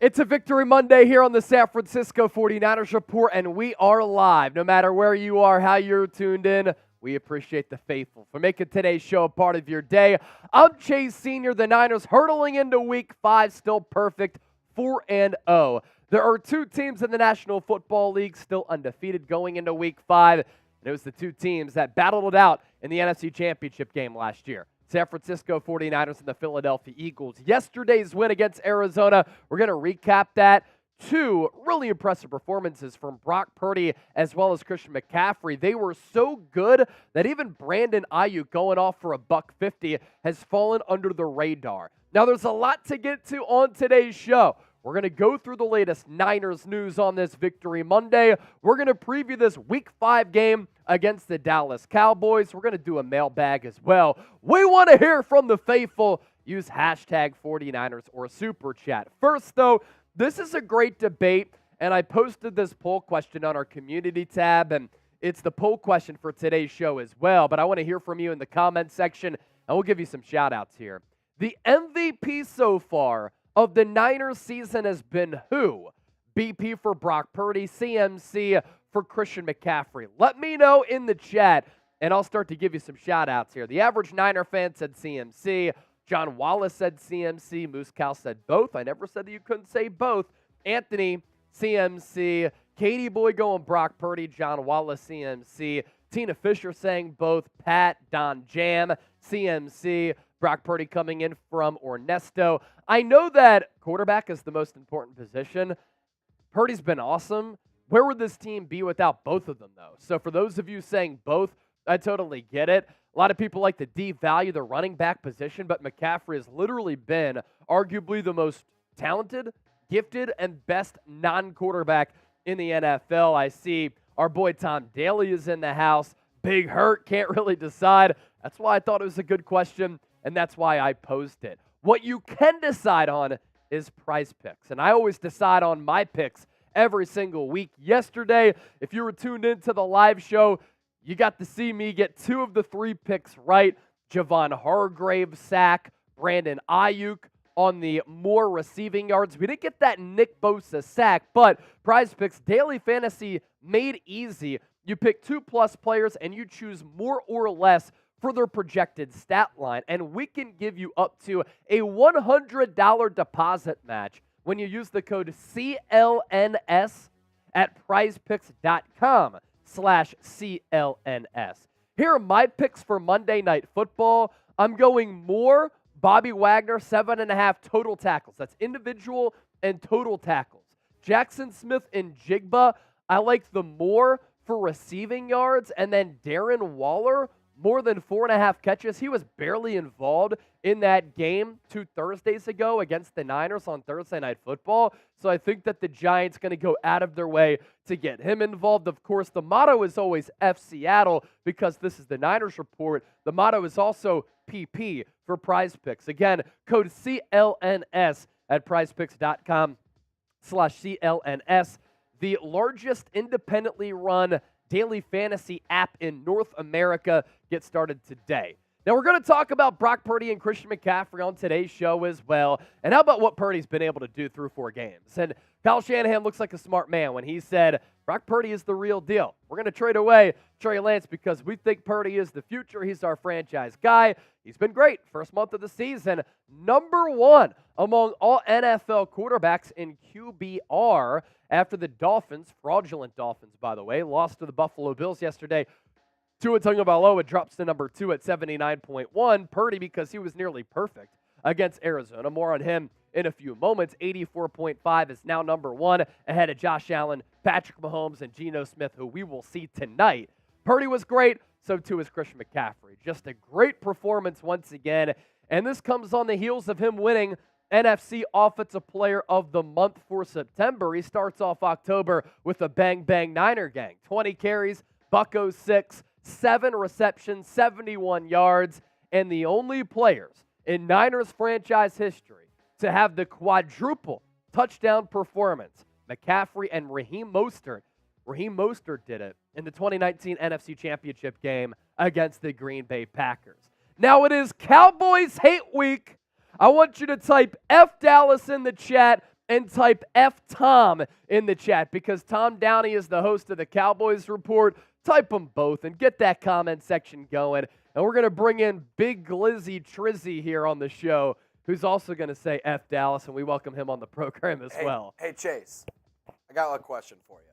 It's a Victory Monday here on the San Francisco 49ers Report, and we are live. No matter where you are, how you're tuned in, we appreciate the faithful for making today's show a part of your day. I'm Chase Sr., the Niners hurtling into Week 5, still perfect, 4-0. There are two teams in the National Football League still undefeated going into Week 5, and it was the two teams that battled it out in the NFC Championship game last year. San Francisco 49ers and the Philadelphia Eagles. Yesterday's win against Arizona, we're going to recap that. Two really impressive performances from Brock Purdy as well as Christian McCaffrey. They were so good that even Brandon Ayuk going off for $150 has fallen under the radar. Now, there's a lot to get to on today's show. We're going to go through the latest Niners news on this Victory Monday. We're going to preview this Week 5 game against the Dallas Cowboys. We're going to do a mailbag as well. We want to hear from the faithful. Use hashtag 49ers or Super Chat. First, though, this is a great debate, and I posted this poll question on our community tab, and it's the poll question for today's show as well. But I want to hear from you in the comment section, and we'll give you some shout-outs here. The MVP so far of the Niners season has been who? BP for Brock Purdy, CMC for Christian McCaffrey. Let me know in the chat, and I'll start to give you some shout-outs here. The average Niner fan said CMC. John Wallace said CMC. Moose Cal said both. I never said that you couldn't say both. Anthony, CMC. Katie Boy going Brock Purdy. John Wallace, CMC. Tina Fisher saying both. Pat, Don Jam, CMC. Brock Purdy coming in from Ernesto. I know that quarterback is the most important position. Purdy's been awesome. Where would this team be without both of them, though? So for those of you saying both, I totally get it. A lot of people like to devalue the running back position, but McCaffrey has literally been arguably the most talented, gifted, and best non-quarterback in the NFL. I see our boy Tom Daly is in the house. Big hurt, can't really decide. That's why I thought it was a good question, and that's why I posed it. What you can decide on is Prize Picks, and I always decide on my picks every single week. Yesterday, if you were tuned into the live show, you got to see me get 2 of the 3 picks right. Javon Hargrave sack, Brandon Ayuk on the more receiving yards. We didn't get that Nick Bosa sack, but Prize Picks Daily Fantasy made easy. You pick 2+ players and you choose more or less for their projected stat line, and we can give you up to a $100 deposit match when you use the code CLNS at prizepicks.com/CLNS. Here are my picks for Monday Night Football. I'm going more Bobby Wagner, 7.5 total tackles. That's individual and total tackles. Jackson Smith and Jigba, I like the more for receiving yards, and then Darren Waller, more than 4.5 catches. He was barely involved in that game 2 Thursdays ago against the Niners on Thursday Night Football. So I think that the Giants going to go out of their way to get him involved. Of course, the motto is always F Seattle because this is the Niners Report. The motto is also PP for Prize Picks. Again, code CLNS at prizepicks.com/CLNS. The largest independently run daily fantasy app in North America gets started today. Now, we're going to talk about Brock Purdy and Christian McCaffrey on today's show as well. And how about what Purdy's been able to do through 4 games? And Kyle Shanahan looks like a smart man when he said, Brock Purdy is the real deal. We're going to trade away Trey Lance because we think Purdy is the future. He's our franchise guy. He's been great. First month of the season, number 1 among all NFL quarterbacks in QBR after the Dolphins, fraudulent Dolphins, by the way, lost to the Buffalo Bills yesterday. Tua Tagovailoa drops to number 2 at 79.1. Purdy, because he was nearly perfect against Arizona. More on him in a few moments. 84.5 is now number 1 ahead of Josh Allen, Patrick Mahomes, and Geno Smith, who we will see tonight. Purdy was great, so too is Christian McCaffrey. Just a great performance once again, and this comes on the heels of him winning NFC Offensive Player of the Month for September. He starts off October with a bang-bang Niner gang. 20 carries, Bucko 6, 7 receptions, 71 yards, and the only players in Niners franchise history to have the quadruple touchdown performance, McCaffrey and Raheem Mostert. Raheem Mostert did it in the 2019 NFC Championship game against the Green Bay Packers. Now it is Cowboys Hate Week. I want you to type F Dallas in the chat and type F Tom in the chat because Tom Downey is the host of the Cowboys Report. Type them both and get that comment section going. And we're going to bring in Big Glizzy Trizzy here on the show, who's also going to say F Dallas, and we welcome him on the program as well. Hey, Chase, I got a question for you.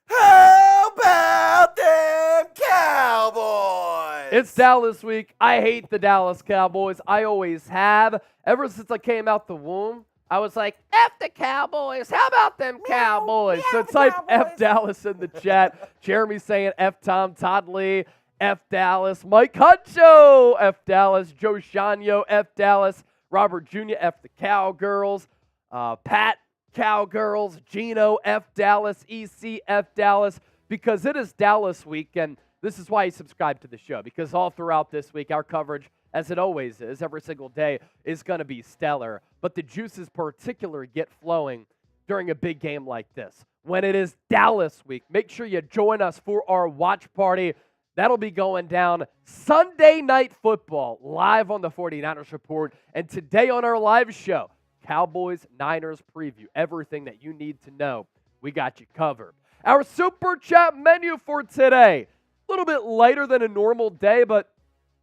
How about them Cowboys? It's Dallas week. I hate the Dallas Cowboys. I always have. Ever since I came out the womb, I was like, F the Cowboys. How about them Cowboys? So type F Dallas in the chat. Jeremy's saying F Tom, Todd Lee, F Dallas. Mike Huncho, F Dallas. Joe Shanyo, F Dallas. Robert Jr., F the Cowgirls. Pat, Cowgirls. Gino, F Dallas. EC, F Dallas. Because it is Dallas week, and this is why you subscribe to the show. Because all throughout this week, our coverage, as it always is, every single day, is going to be stellar. But the juices particularly get flowing during a big game like this. When it is Dallas week, make sure you join us for our watch party. That'll be going down Sunday Night Football live on the 49ers Report. And today on our live show, Cowboys-Niners preview. Everything that you need to know, we got you covered. Our Super Chat menu for today, a little bit lighter than a normal day, but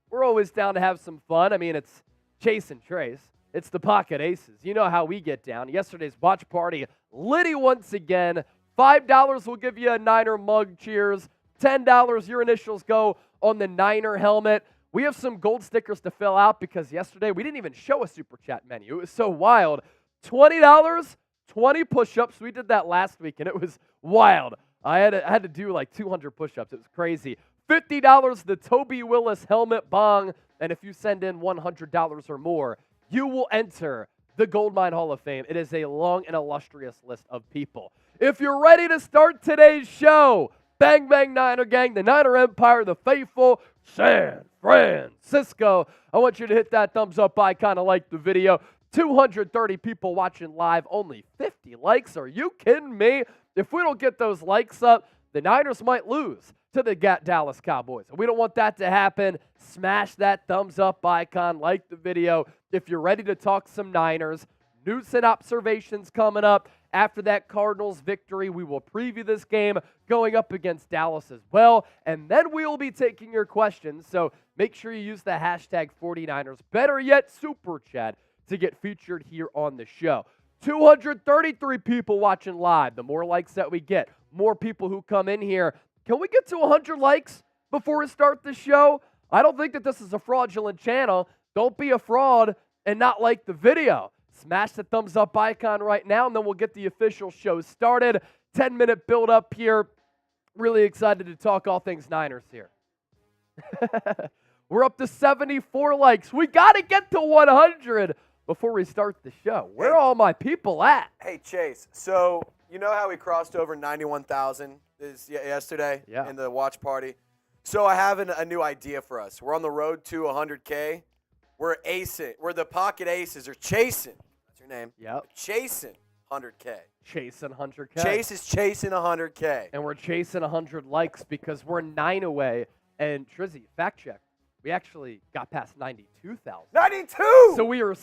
we're always down to have some fun. I mean, it's Chase and Trace. It's the Pocket Aces. You know how we get down. Yesterday's watch party, Liddy once again. $5 will give you a Niner mug. Cheers. $10, your initials go on the Niner helmet. We have some gold stickers to fill out because yesterday we didn't even show a Super Chat menu. It was so wild. $20, 20 push-ups. We did that last week, and it was wild. I had to do like 200 push-ups. It was crazy. $50, the Toby Willis helmet bong. And if you send in $100 or more, you will enter the Goldmine Hall of Fame. It is a long and illustrious list of people. If you're ready to start today's show, Bang Bang Niner Gang, the Niner Empire, the faithful San Francisco, I want you to hit that thumbs up icon and like the video. 230 people watching live, only 50 likes. Are you kidding me? If we don't get those likes up, the Niners might lose to the Dallas Cowboys. We don't want that to happen. Smash that thumbs up icon, like the video. If you're ready to talk some Niners, news and observations coming up. After that Cardinals victory, we will preview this game going up against Dallas as well. And then we will be taking your questions. So make sure you use the hashtag 49ers. Better yet, Super Chat to get featured here on the show. 233 people watching live. The more likes that we get, more people who come in here. Can we get to 100 likes before we start the show? I don't think that this is a fraudulent channel. Don't be a fraud and not like the video. Smash the thumbs up icon right now, and then we'll get the official show started. 10-minute build up here. Really excited to talk all things Niners here. We're up to 74 likes. We got to get to 100 before we start the show. Where are all my people at? Hey, Chase, so you know how we crossed over 91,000 yesterday in the watch party? So I have a new idea for us. We're on the road to 100K. We're acing. We're the Pocket Aces, or chasing. That's your name. Yep. Chasing 100K. Chasing 100K. Chase is chasing 100K. And we're chasing 100 likes because we're 9 away. And Trizzy, fact check. We actually got past 92,000. 92! So we are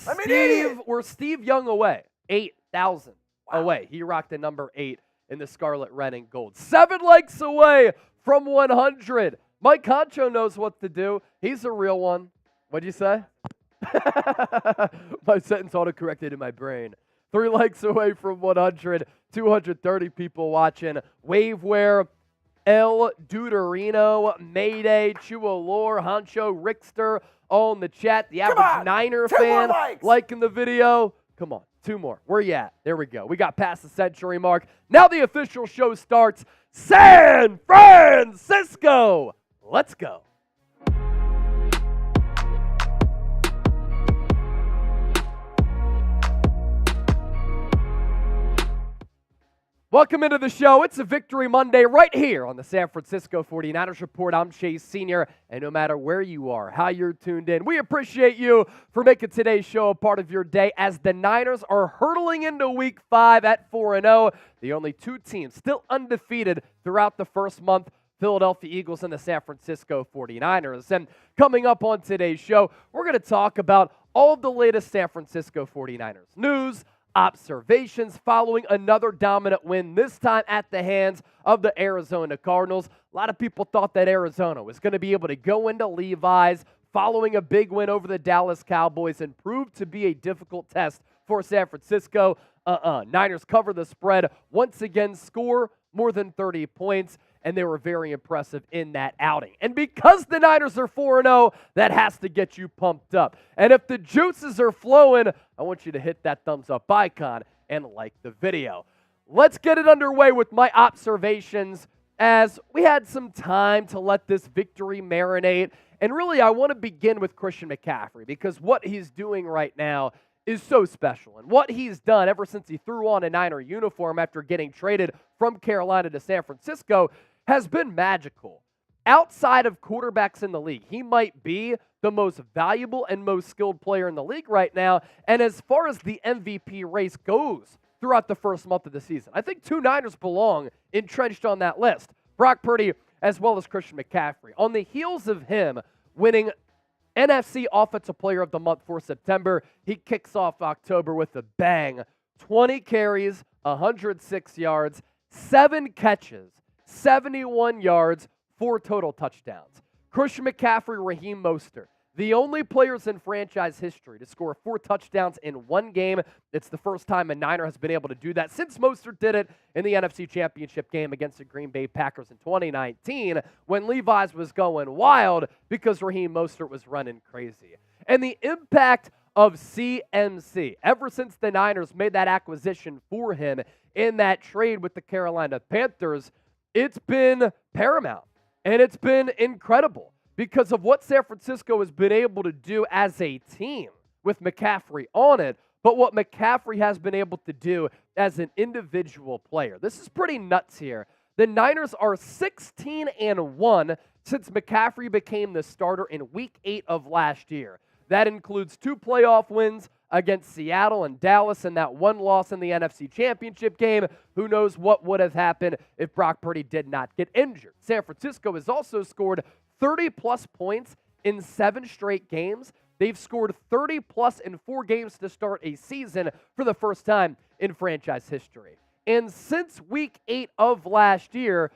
we're Steve Young away. 8,000 away. He rocked the number 8 in the Scarlet, Red, and Gold. 7 likes away from 100. Mike Concho knows what to do. He's a real one. What'd you say? My sentence auto-corrected in my brain. 3 likes away from 100. 230 people watching. Waveware, El Duderino, Mayday, Chualor, Honcho, Rickster, all in the chat. The average Niner fan liking the video. Come on, 2 more. Where you at? There we go. We got past the century mark. Now the official show starts. San Francisco. Let's go. Welcome into the show. It's a Victory Monday right here on the San Francisco 49ers Report. I'm Chase Sr., and no matter where you are, how you're tuned in, we appreciate you for making today's show a part of your day as the Niners are hurtling into Week 5 at 4-0. The only 2 teams still undefeated throughout the first month, Philadelphia Eagles and the San Francisco 49ers. And coming up on today's show, we're going to talk about all of the latest San Francisco 49ers news, observations following another dominant win, this time at the hands of the Arizona Cardinals. A lot of people thought that Arizona was going to be able to go into Levi's following a big win over the Dallas Cowboys and prove to be a difficult test for San Francisco. Niners cover the spread, once again score more than 30 points, and they were very impressive in that outing. And because the Niners are 4-0, that has to get you pumped up. And if the juices are flowing, I want you to hit that thumbs up icon and like the video. Let's get it underway with my observations as we had some time to let this victory marinate. And really, I want to begin with Christian McCaffrey because what he's doing right now is so special. And what he's done ever since he threw on a Niner uniform after getting traded from Carolina to San Francisco has been magical. Outside of quarterbacks in the league, he might be the most valuable and most skilled player in the league right now. And as far as the MVP race goes throughout the first month of the season, I think two Niners belong entrenched on that list. Brock Purdy as well as Christian McCaffrey. On the heels of him winning NFC Offensive Player of the Month for September, he kicks off October with a bang. 20 carries, 106 yards, 7 catches, 71 yards, 4 total touchdowns. Christian McCaffrey, Raheem Mostert, the only players in franchise history to score 4 touchdowns in one game. It's the first time a Niner has been able to do that since Mostert did it in the NFC Championship game against the Green Bay Packers in 2019 when Levi's was going wild because Raheem Mostert was running crazy. And the impact of CMC, ever since the Niners made that acquisition for him in that trade with the Carolina Panthers, it's been paramount and it's been incredible because of what San Francisco has been able to do as a team with McCaffrey on it, but what McCaffrey has been able to do as an individual player. This is pretty nuts here. The Niners are 16-1 since McCaffrey became the starter in Week 8 of last year. That includes 2 playoff wins against Seattle and Dallas and that 1 loss in the NFC Championship game. Who knows what would have happened if Brock Purdy did not get injured. San Francisco has also scored 30-plus points in 7 straight games. They've scored 30-plus in 4 games to start a season for the first time in franchise history. And since Week 8 of last year,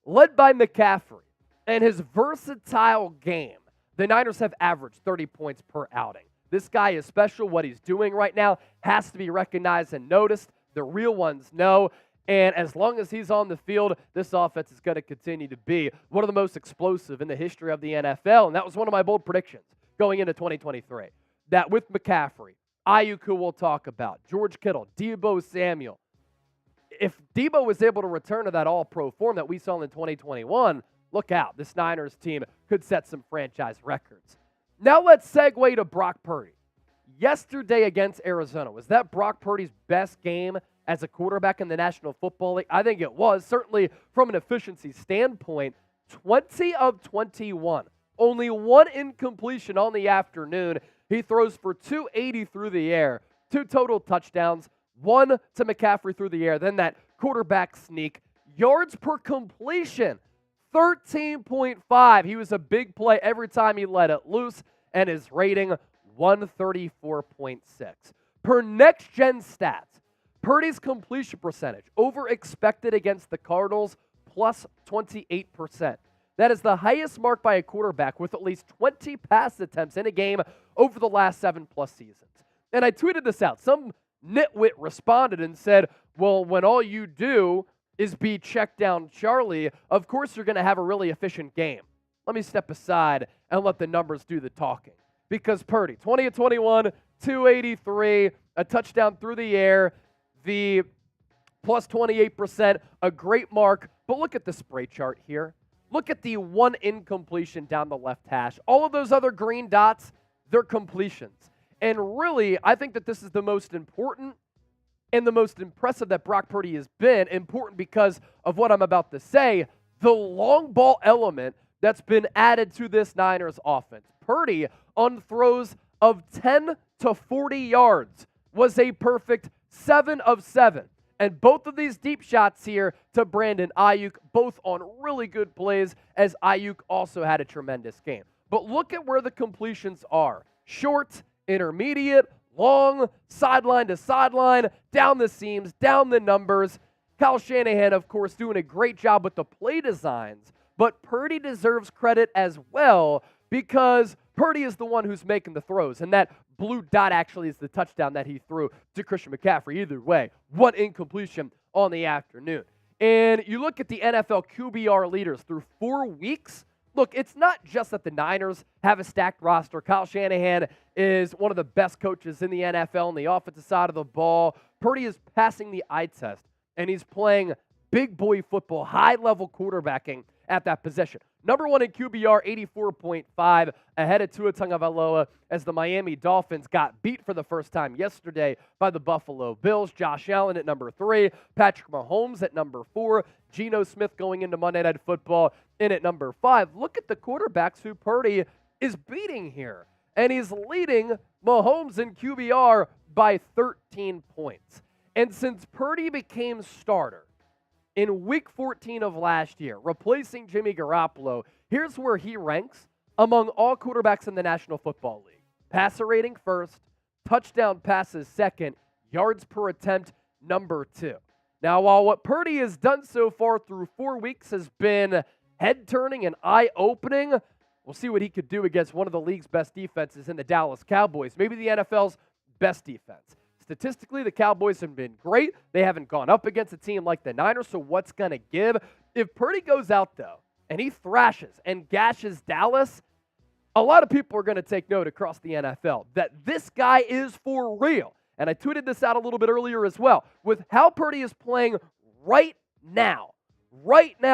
led by McCaffrey and his versatile game, the Niners have averaged 30 points per outing. This guy is special. What he's doing right now has to be recognized and noticed. The real ones know. And as long as he's on the field, this offense is going to continue to be one of the most explosive in the history of the NFL. And that was one of my bold predictions going into 2023. That with McCaffrey, Ayuk, who we'll talk about, George Kittle, Deebo Samuel. If Deebo was able to return to that all-pro form that we saw in 2021, look out. This Niners team could set some franchise records. Now let's segue to Brock Purdy. Yesterday against Arizona, was that Brock Purdy's best game as a quarterback in the National Football League? I think it was. Certainly from an efficiency standpoint, 20 of 21. Only 1 incompletion on the afternoon. He throws for 280 through the air, 2 total touchdowns, 1 to McCaffrey through the air, then that quarterback sneak. Yards per completion, 13.5. He was a big play every time he let it loose, and his rating, 134.6. Per next-gen stats, Purdy's completion percentage over expected against the Cardinals, plus 28%. That is the highest mark by a quarterback with at least 20 pass attempts in a game over the last 7+ seasons. And I tweeted this out. Some nitwit responded and said, well, when all you do is be check down Charlie, of course you're going to have a really efficient game. Let me step aside and let the numbers do the talking. Because Purdy, 20 of 21, 283, a touchdown through the air, the plus 28%, a great mark. But look at the spray chart here. Look at the 1 incompletion down the left hash. All of those other green dots, they're completions. And really, I think that this is the most important and the most impressive that Brock Purdy has been. Important because of what I'm about to say, the long ball element that's been added to this Niners offense. Purdy on throws of 10 to 40 yards was a perfect 7 of 7. And both of these deep shots here to Brandon Ayuk, both on really good plays, as Ayuk also had a tremendous game. But look at where the completions are. Short, intermediate, long, sideline to sideline, down the seams, down the numbers. Kyle Shanahan, of course, doing a great job with the play designs, but Purdy deserves credit as well because Purdy is the one who's making the throws, and that blue dot actually is the touchdown that he threw to Christian McCaffrey. Either way, one incompletion on the afternoon. And you look at the NFL QBR leaders through 4 weeks. Look, it's not just that the Niners have a stacked roster. Kyle Shanahan is one of the best coaches in the NFL on the offensive side of the ball. Purdy is passing the eye test, and he's playing big boy football, high-level quarterbacking at that position. Number one in QBR, 84.5, ahead of Tua Tagovailoa as the Miami Dolphins got beat for the first time yesterday by the Buffalo Bills. Josh Allen at number 3, Patrick Mahomes at number 4, Geno Smith going into Monday Night Football in at number 5. Look at the quarterbacks who Purdy is beating here, and he's leading Mahomes in QBR by 13 points. And since Purdy became starter in Week 14 of last year, replacing Jimmy Garoppolo, here's where he ranks among all quarterbacks in the National Football League. Passer rating first, touchdown passes second, yards per attempt number 2. Now, while what Purdy has done so far through 4 weeks has been head-turning and eye-opening, we'll see what he could do against one of the league's best defenses in the Dallas Cowboys, maybe the NFL's best defense. Statistically, the Cowboys have been great. They haven't gone up against a team like the Niners, so what's going to give? If Purdy goes out, though, and he thrashes and gashes Dallas, a lot of people are going to take note across the NFL that this guy is for real. And I tweeted this out a little bit earlier as well. With how Purdy is playing right now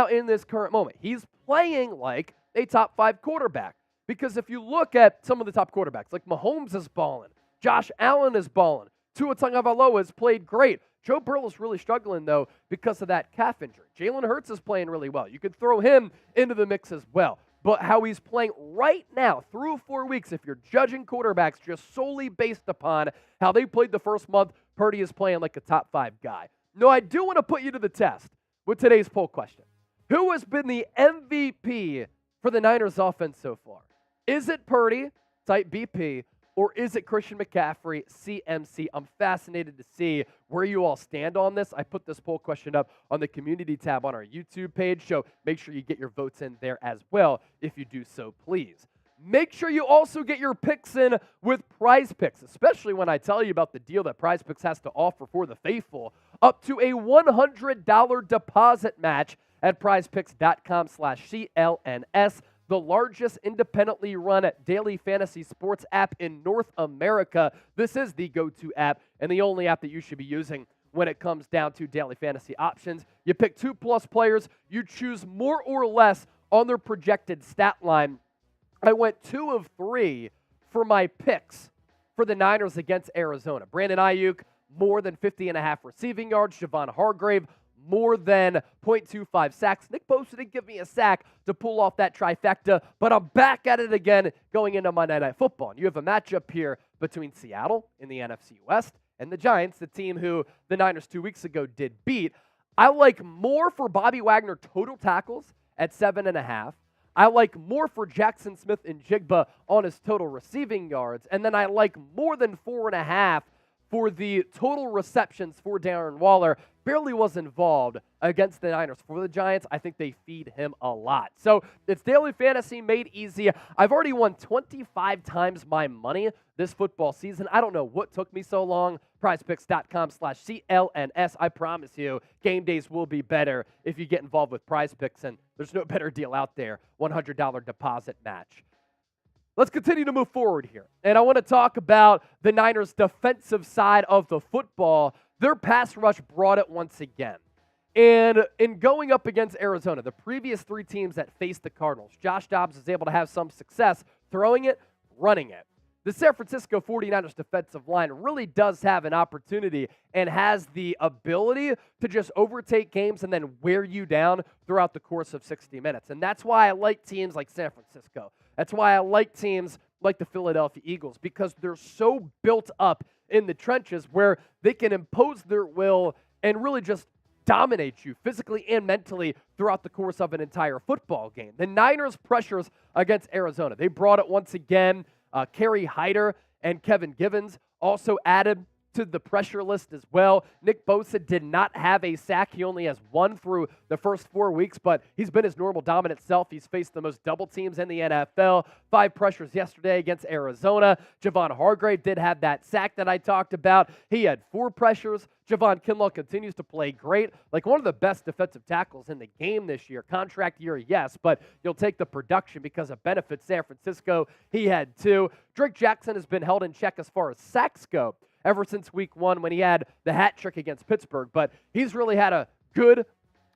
in this current moment, he's playing like a top 5 quarterback. Because if you look at some of the top quarterbacks, like Mahomes is balling, Josh Allen is balling, Tua Tagovailoa has played great. Joe Burrow is really struggling, though, because of that calf injury. Jalen Hurts is playing really well. You could throw him into the mix as well. But how he's playing right now through 4 weeks, if you're judging quarterbacks just solely based upon how they played the first month, Purdy is playing like a top 5 guy. No, I do want to put you to the test with today's poll question. Who has been the MVP for the Niners offense so far? Is it Purdy, type BP, or is it Christian McCaffrey, CMC? I'm fascinated to see where you all stand on this. I put this poll question up on the community tab on our YouTube page, so make sure you get your votes in there as well if you do so, please. Make sure you also get your picks in with Prize Picks, especially when I tell you about the deal that Prize Picks has to offer for the faithful, up to a $100 deposit match at prizepicks.com/CLNS. The largest independently run daily fantasy sports app in North America. This is the go-to app and the only app that you should be using when it comes down to daily fantasy options. You pick 2+ players. You choose more or less on their projected stat line. I went 2 of 3 for my picks for the Niners against Arizona. Brandon Ayuk, more than 50.5 receiving yards. Javon Hargrave, more than 0.25 sacks. Nick Bosa didn't give me a sack to pull off that trifecta, but I'm back at it again going into Monday Night Football. And you have a matchup here between Seattle in the NFC West and the Giants, the team who the Niners 2 weeks ago did beat. I like more for Bobby Wagner total tackles at 7.5. I like more for Jackson Smith and Jigba on his total receiving yards. And then I like more than 4.5 for the total receptions for Darren Waller. Barely was involved against the Niners. For the Giants, I think they feed him a lot. So it's daily fantasy made easy. I've already won 25 times my money this football season. I don't know what took me so long. PrizePicks.com/CLNS. I promise you, game days will be better if you get involved with PrizePicks, and there's no better deal out there. $100 deposit match. Let's continue to move forward here. And I want to talk about the Niners' defensive side of the football. Their pass rush brought it once again. And in going up against Arizona, the previous 3 teams that faced the Cardinals, Josh Dobbs was able to have some success throwing it, running it. The San Francisco 49ers defensive line really does have an opportunity and has the ability to just overtake games and then wear you down throughout the course of 60 minutes. And that's why I like teams like San Francisco. That's why I like teams like the Philadelphia Eagles, because they're so built up in the trenches where they can impose their will and really just dominate you physically and mentally throughout the course of an entire football game. The Niners' pressures against Arizona, they brought it once again. Kerry Hyder and Kevin Givens also added to the pressure list as well. Nick Bosa did not have a sack. He only has one through the first 4 weeks, but he's been his normal dominant self. He's faced the most double teams in the NFL. 5 pressures yesterday against Arizona. Javon Hargrave did have that sack that I talked about. He had 4 pressures. Javon Kinlaw continues to play great, like one of the best defensive tackles in the game this year. Contract year, yes, but you'll take the production because it benefits San Francisco. He had 2. Drake Jackson has been held in check as far as sacks go ever since week 1 when he had the hat trick against Pittsburgh. But he's really had a good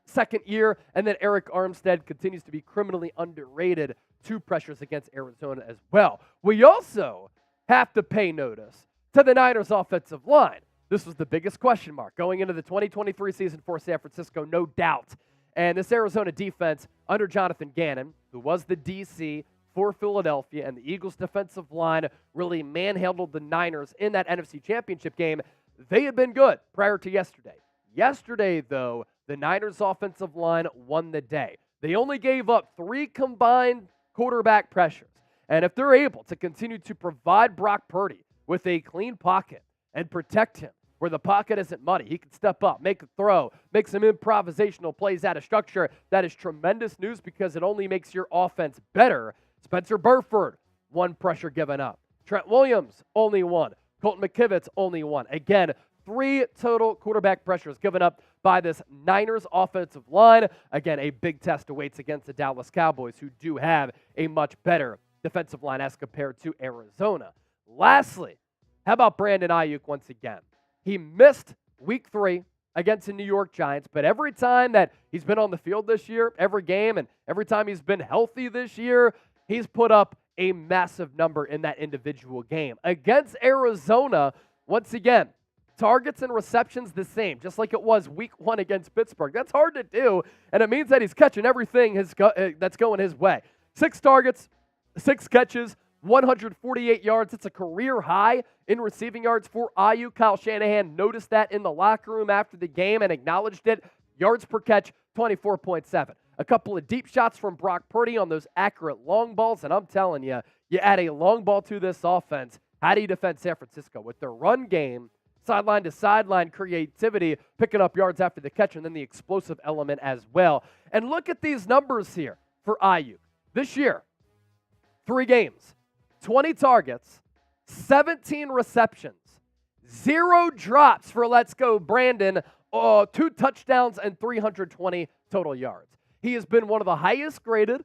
second year. And then Eric Armstead continues to be criminally underrated. 2 pressures against Arizona as well. We also have to pay notice to the Niners' offensive line. This was the biggest question mark going into the 2023 season for San Francisco, no doubt. And this Arizona defense under Jonathan Gannon, who was the DC for Philadelphia, and the Eagles' defensive line really manhandled the Niners in that NFC Championship game. They had been good prior to yesterday. Yesterday, though, the Niners' offensive line won the day. They only gave up 3 combined quarterback pressures. And if they're able to continue to provide Brock Purdy with a clean pocket and protect him where the pocket isn't muddy, he can step up, make a throw, make some improvisational plays out of structure. That is tremendous news because it only makes your offense better. Spencer Burford, 1 pressure given up. Trent Williams, only 1. Colton McKivitz, only 1. Again, 3 total quarterback pressures given up by this Niners offensive line. Again, a big test awaits against the Dallas Cowboys, who do have a much better defensive line as compared to Arizona. Lastly, how about Brandon Ayuk once again? He missed week 3 against the New York Giants, but every time that he's been on the field this year, every game, and every time he's been healthy this year, he's put up a massive number in that individual game. Against Arizona, once again, targets and receptions the same, just like it was week 1 against Pittsburgh. That's hard to do, and it means that he's catching everything that's going his way. 6 targets, 6 catches, 148 yards. It's a career high in receiving yards for Ayuk. Kyle Shanahan noticed that in the locker room after the game and acknowledged it. Yards per catch, 24.7. A couple of deep shots from Brock Purdy on those accurate long balls, and I'm telling you, you add a long ball to this offense, how do you defend San Francisco? With their run game, sideline to sideline creativity, picking up yards after the catch, and then the explosive element as well. And look at these numbers here for Ayuk. This year, 3 games, 20 targets, 17 receptions, 0 drops for Let's Go Brandon, 2 touchdowns, and 320 total yards. He has been one of the highest graded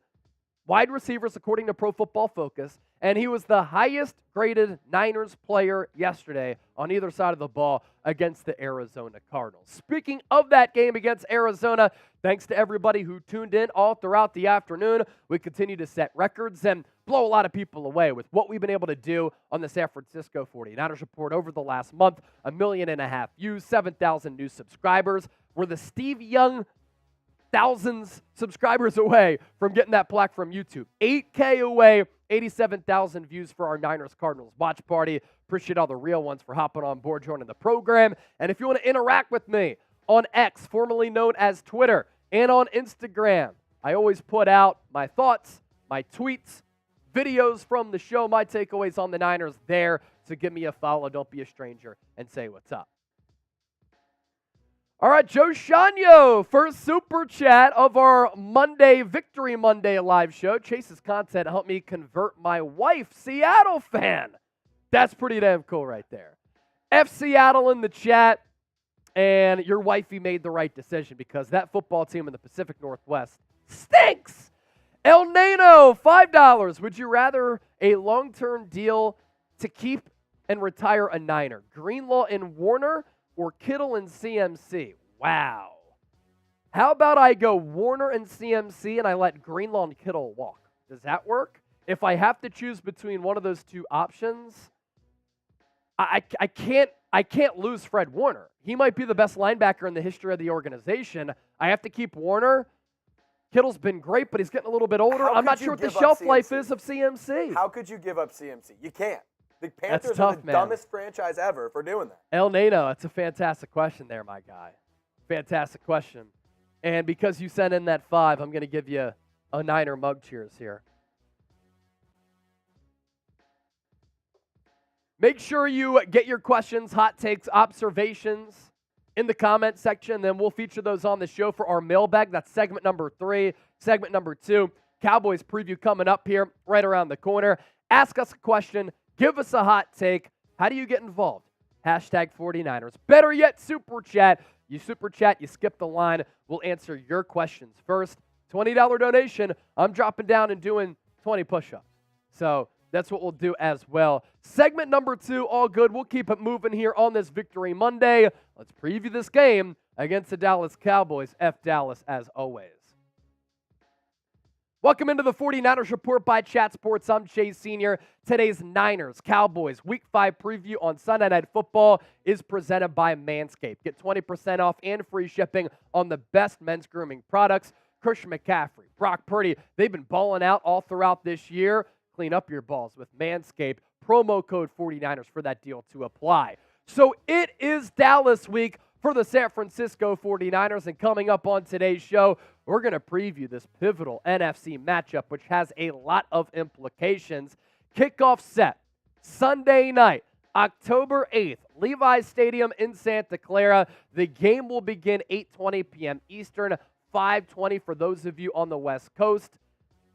wide receivers according to Pro Football Focus, and he was the highest graded Niners player yesterday on either side of the ball against the Arizona Cardinals. Speaking of that game against Arizona, thanks to everybody who tuned in all throughout the afternoon. We continue to set records and blow a lot of people away with what we've been able to do on the San Francisco 49ers Report over the last month. 1.5 million views, 7,000 new subscribers. We're the Steve Young thousands subscribers away from getting that plaque from YouTube. 8K away, 87,000 views for our Niners Cardinals watch party. Appreciate all the real ones for hopping on board, joining the program. And if you want to interact with me on X, formerly known as Twitter, and on Instagram, I always put out my thoughts, my tweets, videos from the show, my takeaways on the Niners there. So give me a follow, don't be a stranger, and say what's up. All right, Joe Shanyo, first super chat of our Monday, Victory Monday live show. Chase's content helped me convert my wife, Seattle fan. That's pretty damn cool right there. F Seattle in the chat, and your wifey made the right decision because that football team in the Pacific Northwest stinks. El Nano, $5. Would you rather a long-term deal to keep and retire a Niner? Greenlaw and Warner or Kittle and CMC? Wow. How about I go Warner and CMC and I let Greenlaw and Kittle walk? Does that work? If I have to choose between one of those 2 options, I can't lose Fred Warner. He might be the best linebacker in the history of the organization. I have to keep Warner. Kittle's been great, but he's getting a little bit older. I'm not sure what the shelf life is of CMC. How could you give up CMC? You can't. The Panthers are the dumbest franchise ever for doing that. El Nano, it's a fantastic question there, my guy. Fantastic question. And because you sent in that 5, I'm going to give you a Niner mug cheers here. Make sure you get your questions, hot takes, observations in the comment section. Then we'll feature those on the show for our mailbag. That's segment number 3. Segment number 2, Cowboys preview coming up here right around the corner. Ask us a question. Give us a hot take. How do you get involved? Hashtag 49ers. Better yet, Super Chat. You Super Chat, you skip the line. We'll answer your questions first. $20 donation. I'm dropping down and doing 20 push-ups. So that's what we'll do as well. Segment number 2, all good. We'll keep it moving here on this Victory Monday. Let's preview this game against the Dallas Cowboys. F Dallas as always. Welcome into the 49ers Report by Chat Sports. I'm Chase Sr. Today's Niners Cowboys Week 5 preview on Sunday Night Football is presented by Manscaped. Get 20% off and free shipping on the best men's grooming products. Christian McCaffrey, Brock Purdy, they've been balling out all throughout this year. Clean up your balls with Manscaped. Promo code 49ers for that deal to apply. So it is Dallas week for the San Francisco 49ers, and coming up on today's show, we're going to preview this pivotal NFC matchup, which has a lot of implications. Kickoff set Sunday night, October 8th, Levi's Stadium in Santa Clara. The game will begin 8:20 p.m. Eastern, 5:20 for those of you on the West Coast.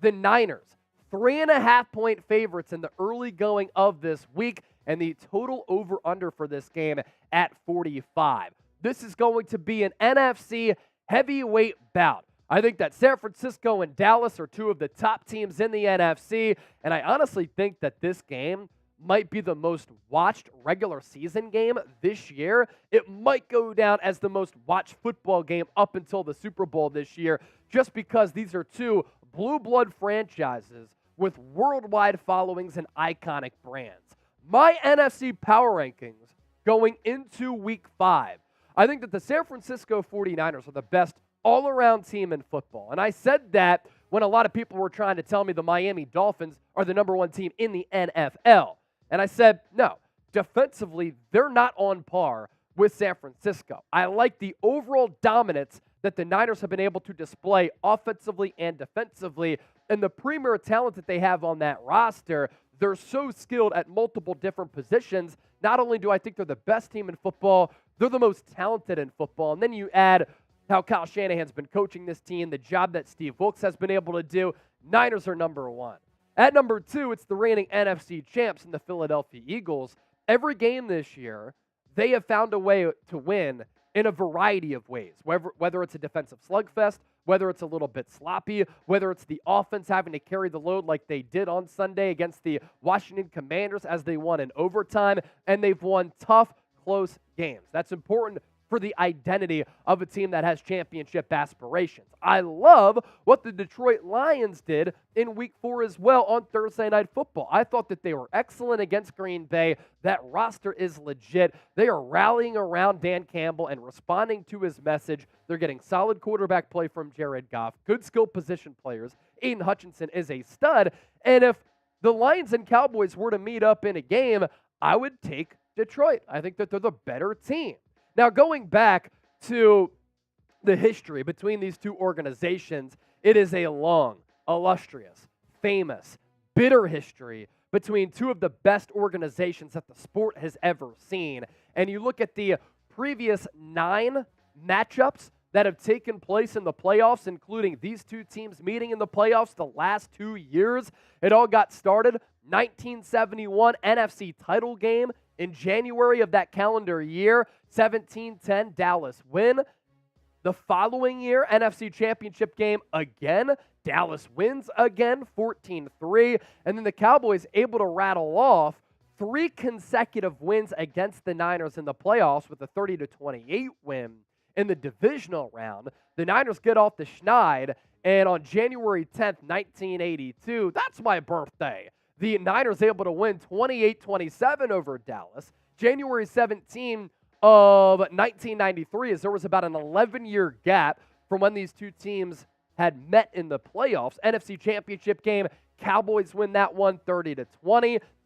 The Niners, 3.5-point favorites in the early going of this week, and the total over-under for this game at 45. This is going to be an NFC heavyweight bout. I think that San Francisco and Dallas are two of the top teams in the NFC, and I honestly think that this game might be the most watched regular season game this year. It might go down as the most watched football game up until the Super Bowl this year, just because these are two blue blood franchises with worldwide followings and iconic brands. My NFC power rankings going into Week 5. I think that the San Francisco 49ers are the best all-around team in football. And I said that when a lot of people were trying to tell me the Miami Dolphins are the number 1 team in the NFL. And I said, no, defensively, they're not on par with San Francisco. I like the overall dominance that the Niners have been able to display offensively and defensively, and the premier talent that they have on that roster. They're so skilled at multiple different positions. Not only do I think they're the best team in football, they're the most talented in football. And then you add how Kyle Shanahan's been coaching this team, the job that Steve Wilks has been able to do. Niners are number 1. At number 2, it's the reigning NFC champs in the Philadelphia Eagles. Every game this year, they have found a way to win in a variety of ways, whether it's a defensive slugfest, whether it's a little bit sloppy, whether it's the offense having to carry the load like they did on Sunday against the Washington Commanders as they won in overtime, and they've won tough, close games. That's important for the identity of a team that has championship aspirations. I love what the Detroit Lions did in Week 4 as well on Thursday Night Football. I thought that they were excellent against Green Bay. That roster is legit. They are rallying around Dan Campbell and responding to his message. They're getting solid quarterback play from Jared Goff, good skill position players. Aiden Hutchinson is a stud. And if the Lions and Cowboys were to meet up in a game, I would take Detroit. I think that they're the better team. Now, going back to the history between these two organizations, it is a long, illustrious, famous, bitter history between two of the best organizations that the sport has ever seen. And you look at the previous 9 matchups that have taken place in the playoffs, including these two teams meeting in the playoffs the last 2 years. It all got started 1971 NFC title game in January of that calendar year, 17-10 Dallas win. The following year, NFC Championship game again. Dallas wins again, 14-3. And then the Cowboys able to rattle off 3 consecutive wins against the Niners in the playoffs with a 30-28 win in the divisional round. The Niners get off the Schneider, and on January 10th, 1982, that's my birthday, the Niners able to win 28-27 over Dallas. January 17 of 1993, as there was about an 11-year gap from when these two teams had met in the playoffs. NFC Championship game, Cowboys win that one 30-20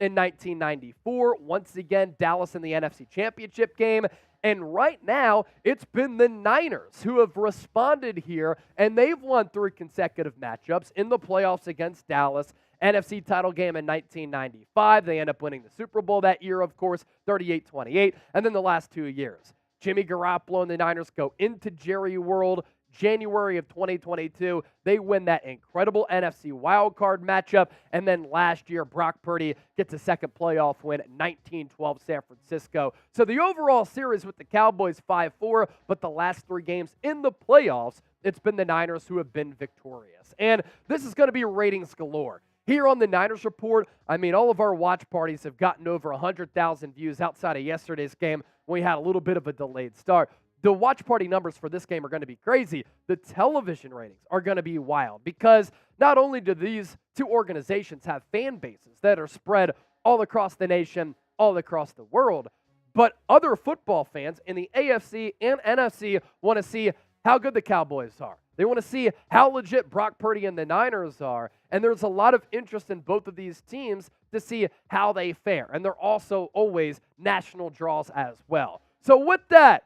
in 1994. Once again, Dallas in the NFC Championship game. And right now, it's been the Niners who have responded here, and they've won 3 consecutive matchups in the playoffs against Dallas. NFC title game in 1995. They end up winning the Super Bowl that year, of course, 38-28. And then the last 2 years, Jimmy Garoppolo and the Niners go into Jerry World. January of 2022, they win that incredible NFC wildcard matchup. And then last year, Brock Purdy gets a second playoff win at 19-12 San Francisco. So the overall series with the Cowboys 5-4, but the last 3 games in the playoffs, it's been the Niners who have been victorious. And this is going to be ratings galore. Here on the Niners Report, I mean, all of our watch parties have gotten over 100,000 views outside of yesterday's game when we had a little bit of a delayed start. The watch party numbers for this game are going to be crazy. The television ratings are going to be wild because not only do these 2 organizations have fan bases that are spread all across the nation, all across the world, but other football fans in the AFC and NFC want to see how good the Cowboys are. They want to see how legit Brock Purdy and the Niners are. And there's a lot of interest in both of these teams to see how they fare. And they're also always national draws as well. So with that,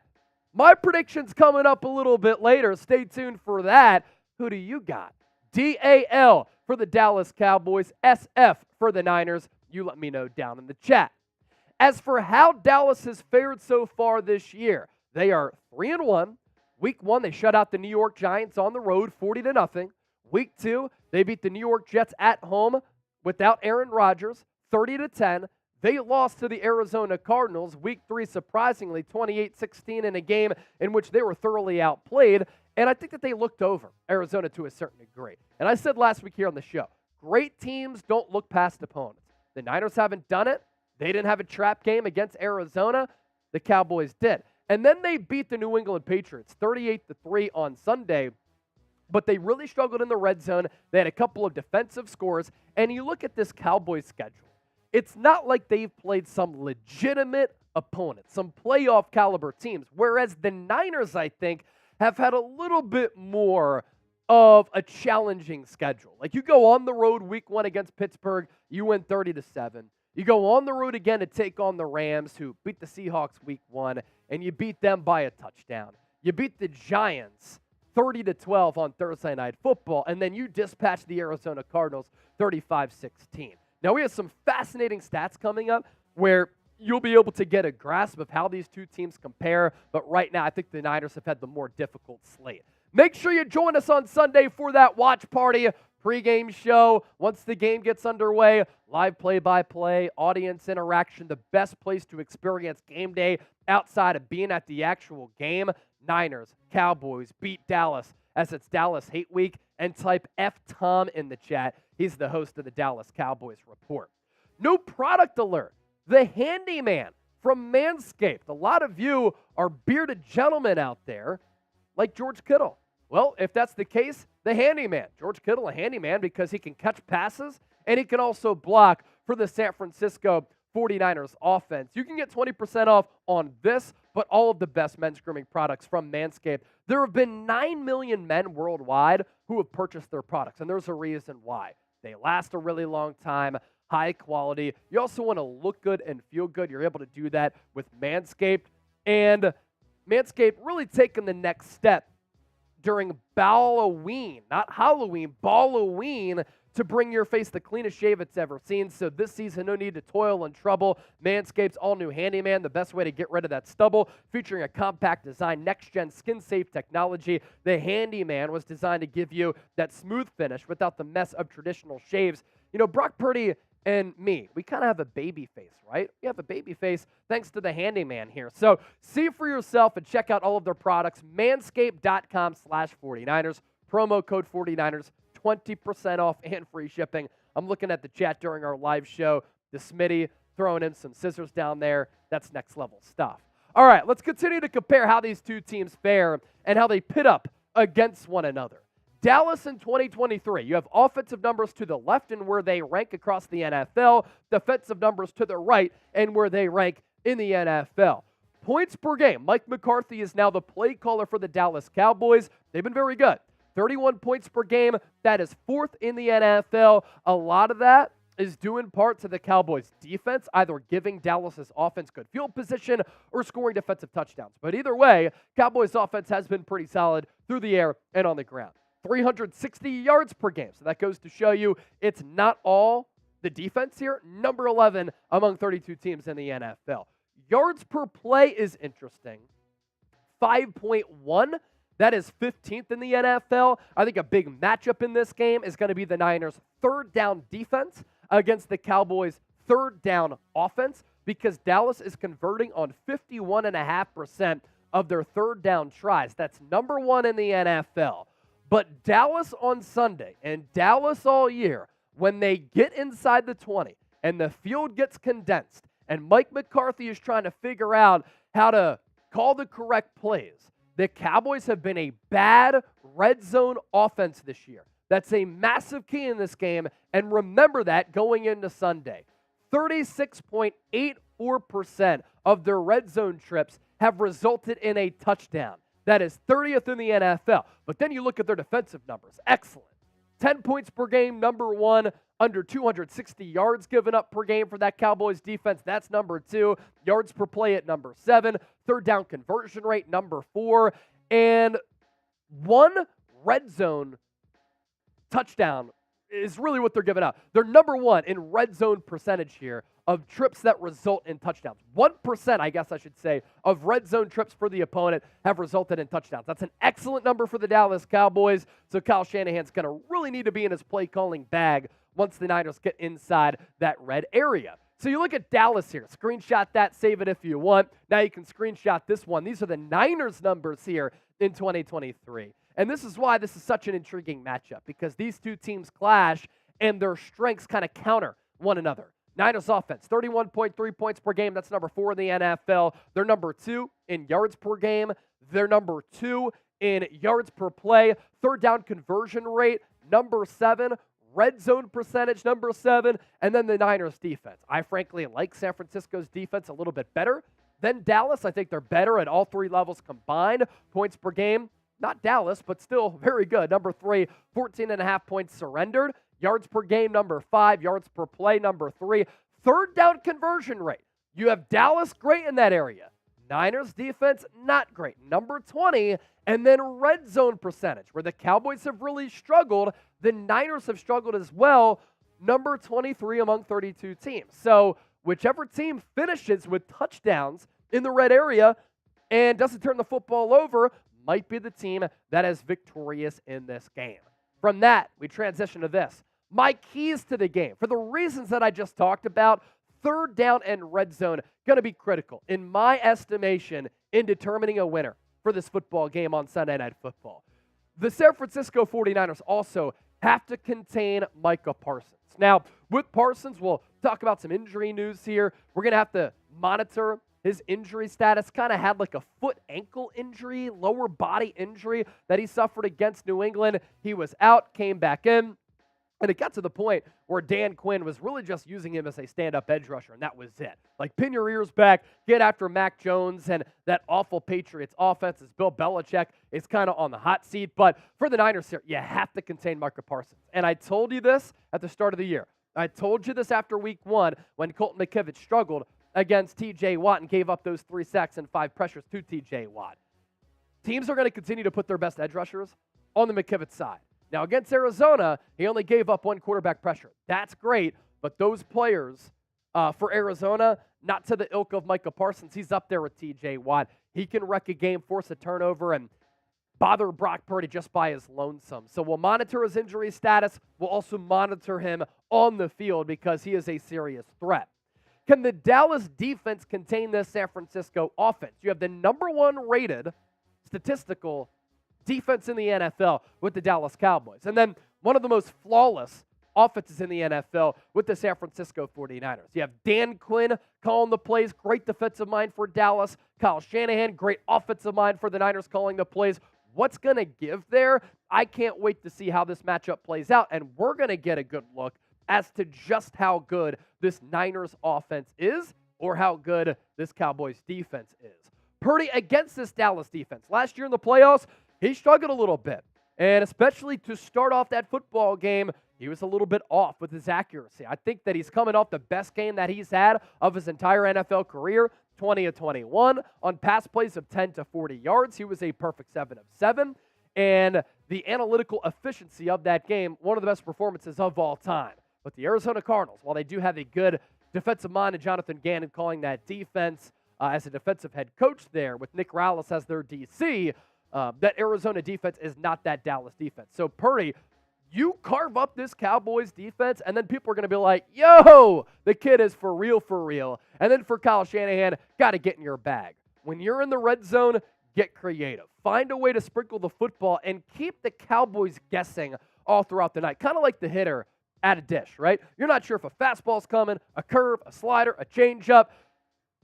my prediction's coming up a little bit later. Stay tuned for that. Who do you got? DAL for the Dallas Cowboys, SF for the Niners. You let me know down in the chat. As for how Dallas has fared so far this year, they are 3-1. Week 1, they shut out the New York Giants on the road 40-0. Week 2, they beat the New York Jets at home without Aaron Rodgers 30-10. They lost to the Arizona Cardinals Week 3, surprisingly, 28-16 in a game in which they were thoroughly outplayed. And I think that they looked over Arizona to a certain degree. And I said last week here on the show, great teams don't look past opponents. The Niners haven't done it. They didn't have a trap game against Arizona. The Cowboys did. And then they beat the New England Patriots 38-3 on Sunday. But they really struggled in the red zone. They had a couple of defensive scores. And you look at this Cowboys schedule. It's not like they've played some legitimate opponents, some playoff caliber teams, whereas the Niners, I think, have had a little bit more of a challenging schedule. Like you go on the road week 1 against Pittsburgh, you win 30-7. You go on the road again to take on the Rams, who beat the Seahawks week 1, and you beat them by a touchdown. You beat the Giants 30-12 on Thursday Night Football, and then you dispatch the Arizona Cardinals 35-16. Now, we have some fascinating stats coming up where you'll be able to get a grasp of how these 2 teams compare, but right now I think the Niners have had the more difficult slate. Make sure you join us on Sunday for that watch party, pregame show. Once the game gets underway, live play-by-play, audience interaction, the best place to experience game day outside of being at the actual game. Niners, Cowboys, beat Dallas as it's Dallas Hate Week, and type F Tom in the chat. He's the host of the Dallas Cowboys Report. New product alert. The Handyman from Manscaped. A lot of you are bearded gentlemen out there like George Kittle. Well, if that's the case, the Handyman. George Kittle, a handyman because he can catch passes and he can also block for the San Francisco 49ers offense. You can get 20% off on this, but all of the best men's grooming products from Manscaped. There have been 9 million men worldwide who have purchased their products, and there's a reason why. They last a really long time, high quality. You also want to look good and feel good. You're able to do that with Manscaped. And Manscaped really taking the next step during Balloween, not Halloween, Balloween, to bring your face the cleanest shave it's ever seen. So this season, no need to toil and trouble. Manscaped's all-new Handyman, the best way to get rid of that stubble, featuring a compact design, next-gen skin-safe technology. The Handyman was designed to give you that smooth finish without the mess of traditional shaves. You know, Brock Purdy and me, we kind of have a baby face, right? We have a baby face thanks to the Handyman here. So see for yourself and check out all of their products. Manscaped.com/49ers. Promo code 49ers. 20% off and free shipping. I'm looking at the chat during our live show. The Smitty throwing in some scissors down there. That's next level stuff. All right, let's continue to compare how these 2 teams fare and how they pit up against one another. Dallas in 2023, you have offensive numbers to the left and where they rank across the NFL, defensive numbers to the right and where they rank in the NFL. Points per game, Mike McCarthy is now the play caller for the Dallas Cowboys. They've been very good. 31 points per game. That is 4th in the NFL. A lot of that is due in part to the Cowboys' defense, either giving Dallas's offense good field position or scoring defensive touchdowns. But either way, Cowboys' offense has been pretty solid through the air and on the ground. 360 yards per game. So that goes to show you it's not all the defense here. Number 11 among 32 teams in the NFL. Yards per play is interesting. 5.1. That is 15th in the NFL. I think a big matchup in this game is going to be the Niners' third down defense against the Cowboys' third down offense, because Dallas is converting on 51.5% of their third down tries. That's number 1 in the NFL. But Dallas on Sunday and Dallas all year, when they get inside the 20 and the field gets condensed and Mike McCarthy is trying to figure out how to call the correct plays, the Cowboys have been a bad red zone offense this year. That's a massive key in this game, and remember that going into Sunday. 36.84% of their red zone trips have resulted in a touchdown. That is 30th in the NFL. But then you look at their defensive numbers. Excellent. 10 points per game, number 1. Under 260 yards given up per game for that Cowboys defense. That's number 2. Yards per play at number 7. Third down conversion rate, number 4. And 1 red zone touchdown is really what they're giving up. They're number 1 in red zone percentage here of trips that result in touchdowns. 1%, I guess I should say, of red zone trips for the opponent have resulted in touchdowns. That's an excellent number for the Dallas Cowboys, so Kyle Shanahan's going to really need to be in his play calling bag once the Niners get inside that red area. So you look at Dallas here. Screenshot that, save it if you want. Now you can screenshot this one. These are the Niners numbers here in 2023. And this is why this is such an intriguing matchup, because these two teams clash and their strengths kind of counter one another. Niners offense, 31.3 points per game. That's number 4 in the NFL. They're number 2 in yards per game. They're number 2 in yards per play. Third down conversion rate, number 7. Red zone percentage, number 7. And then the Niners defense. I frankly like San Francisco's defense a little bit better than Dallas. I think they're better at all 3 levels combined. Points per game, not Dallas, but still very good. Number 3, 14.5 points surrendered. Yards per game, number 5. Yards per play, number 3. Third down conversion rate. You have Dallas great in that area. Niners defense, not great. Number 20. And then red zone percentage, where the Cowboys have really struggled. The Niners have struggled as well. Number 23 among 32 teams. So whichever team finishes with touchdowns in the red area and doesn't turn the football over might be the team that is victorious in this game. From that, we transition to this. My keys to the game, for the reasons that I just talked about, third down and red zone going to be critical, in my estimation, in determining a winner for this football game on Sunday Night Football. The San Francisco 49ers also have to contain Micah Parsons. Now, with Parsons, we'll talk about some injury news here. We're going to have to monitor his injury status. Kind of had like a foot-ankle injury, lower body injury that he suffered against New England. He was out, came back in. And it got to the point where Dan Quinn was really just using him as a stand-up edge rusher, and that was it. Like, pin your ears back, get after Mac Jones and that awful Patriots offense as Bill Belichick is kind of on the hot seat. But for the Niners here, you have to contain Micah Parsons. And I told you this at the start of the year. I told you this after week 1 when Colton McKivitz struggled against T.J. Watt and gave up those 3 sacks and 5 pressures to T.J. Watt. Teams are going to continue to put their best edge rushers on the McKivitz side. Now, against Arizona, he only gave up 1 quarterback pressure. That's great, but those players for Arizona, not to the ilk of Micah Parsons. He's up there with T.J. Watt. He can wreck a game, force a turnover, and bother Brock Purdy just by his lonesome. So we'll monitor his injury status. We'll also monitor him on the field because he is a serious threat. Can the Dallas defense contain this San Francisco offense? You have the number 1 rated statistical defense in the NFL with the Dallas Cowboys. And then one of the most flawless offenses in the NFL with the San Francisco 49ers. You have Dan Quinn calling the plays, great defensive mind for Dallas. Kyle Shanahan, great offensive mind for the Niners calling the plays. What's going to give there? I can't wait to see how this matchup plays out, and we're going to get a good look as to just how good this Niners offense is or how good this Cowboys defense is. Purdy against this Dallas defense. Last year in the playoffs, he struggled a little bit, and especially to start off that football game, he was a little bit off with his accuracy. I think that he's coming off the best game that he's had of his entire NFL career, 20 of 21 on pass plays of 10 to 40 yards. He was a perfect 7 of 7. And the analytical efficiency of that game, one of the best performances of all time. But the Arizona Cardinals, while they do have a good defensive mind and Jonathan Gannon calling that defense as a defensive head coach there with Nick Rallis as their DC, that Arizona defense is not that Dallas defense. So Purdy, you carve up this Cowboys defense, and then people are going to be like, yo, the kid is for real, for real. And then for Kyle Shanahan, got to get in your bag. When you're in the red zone, get creative. Find a way to sprinkle the football and keep the Cowboys guessing all throughout the night. Kind of like the hitter at a dish, right? You're not sure if a fastball's coming, a curve, a slider, a changeup.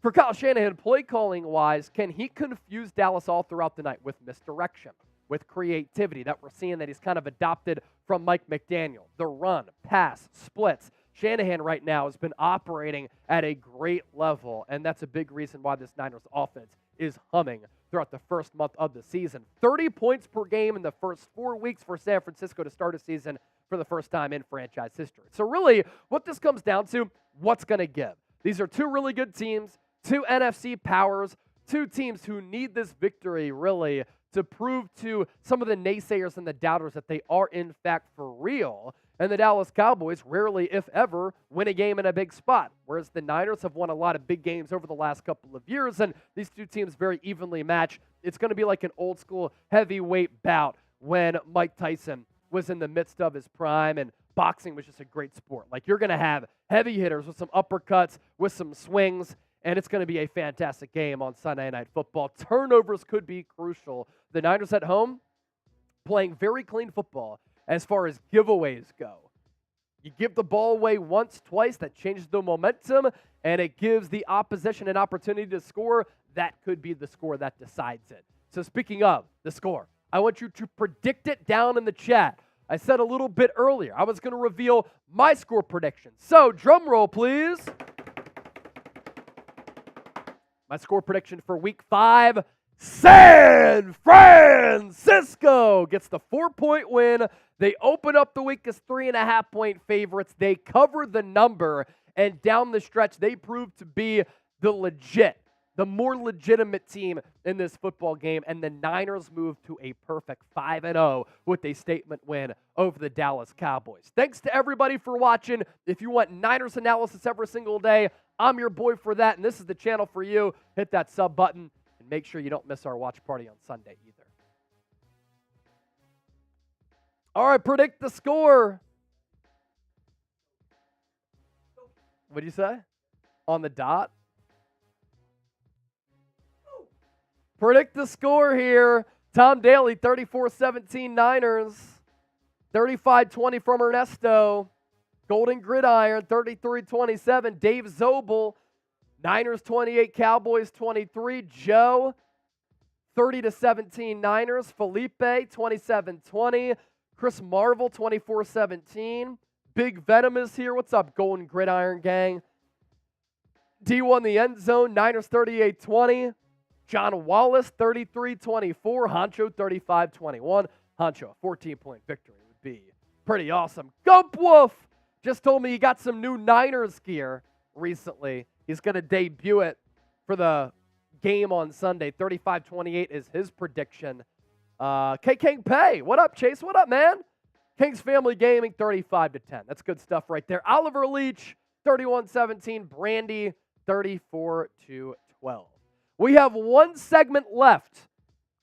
For Kyle Shanahan, play calling wise, can he confuse Dallas all throughout the night with misdirection, with creativity that we're seeing that he's kind of adopted from Mike McDaniel? The run, pass, splits. Shanahan right now has been operating at a great level, and that's a big reason why this Niners offense is humming throughout the first month of the season. 30 points per game in the first 4 weeks for San Francisco to start a season for the first time in franchise history. So really, what this comes down to, what's going to give? These are two really good teams, two NFC powers, two teams who need this victory really to prove to some of the naysayers and the doubters that they are in fact for real. And the Dallas Cowboys rarely, if ever, win a game in a big spot, whereas the Niners have won a lot of big games over the last couple of years, and these two teams very evenly match. It's going to be like an old school heavyweight bout when Mike Tyson was in the midst of his prime and boxing was just a great sport. Like, you're going to have heavy hitters with some uppercuts, with some swings, and it's going to be a fantastic game on Sunday Night Football. Turnovers could be crucial. The Niners at home playing very clean football as far as giveaways go. You give the ball away once, twice, that changes the momentum, and it gives the opposition an opportunity to score. That could be the score that decides it. So speaking of the score, I want you to predict it down in the chat. I said a little bit earlier, I was going to reveal my score prediction. So drum roll, please. My score prediction for Week 5, San Francisco gets the 4-point win. They open up the week as 3.5-point favorites. They cover the number, and down the stretch, they prove to be the more legitimate team in this football game, and the Niners move to a perfect 5-0 with a statement win over the Dallas Cowboys. Thanks to everybody for watching. If you want Niners analysis every single day, I'm your boy for that, and this is the channel for you. Hit that sub button, and make sure you don't miss our watch party on Sunday either. All right, predict the score. What do you say? On the dot? Predict the score here. Tom Daly, 34-17 Niners. 35-20 from Ernesto. Golden Gridiron, 33-27. Dave Zobel, Niners 28, Cowboys 23. Joe, 30-17 Niners. Felipe, 27-20. Chris Marvel, 24-17. Big Venom is here. What's up, Golden Gridiron gang? D1 the end zone, Niners 38-20. John Wallace, 33-24. Honcho, 35-21. Honcho, a 14-point victory would be pretty awesome. Gump Wolf just told me he got some new Niners gear recently. He's going to debut it for the game on Sunday. 35-28 is his prediction. K King Pay, what up, Chase? What up, man? King's Family Gaming, 35-10. That's good stuff right there. Oliver Leach, 31-17. Brandy, 34-12. We have one segment left.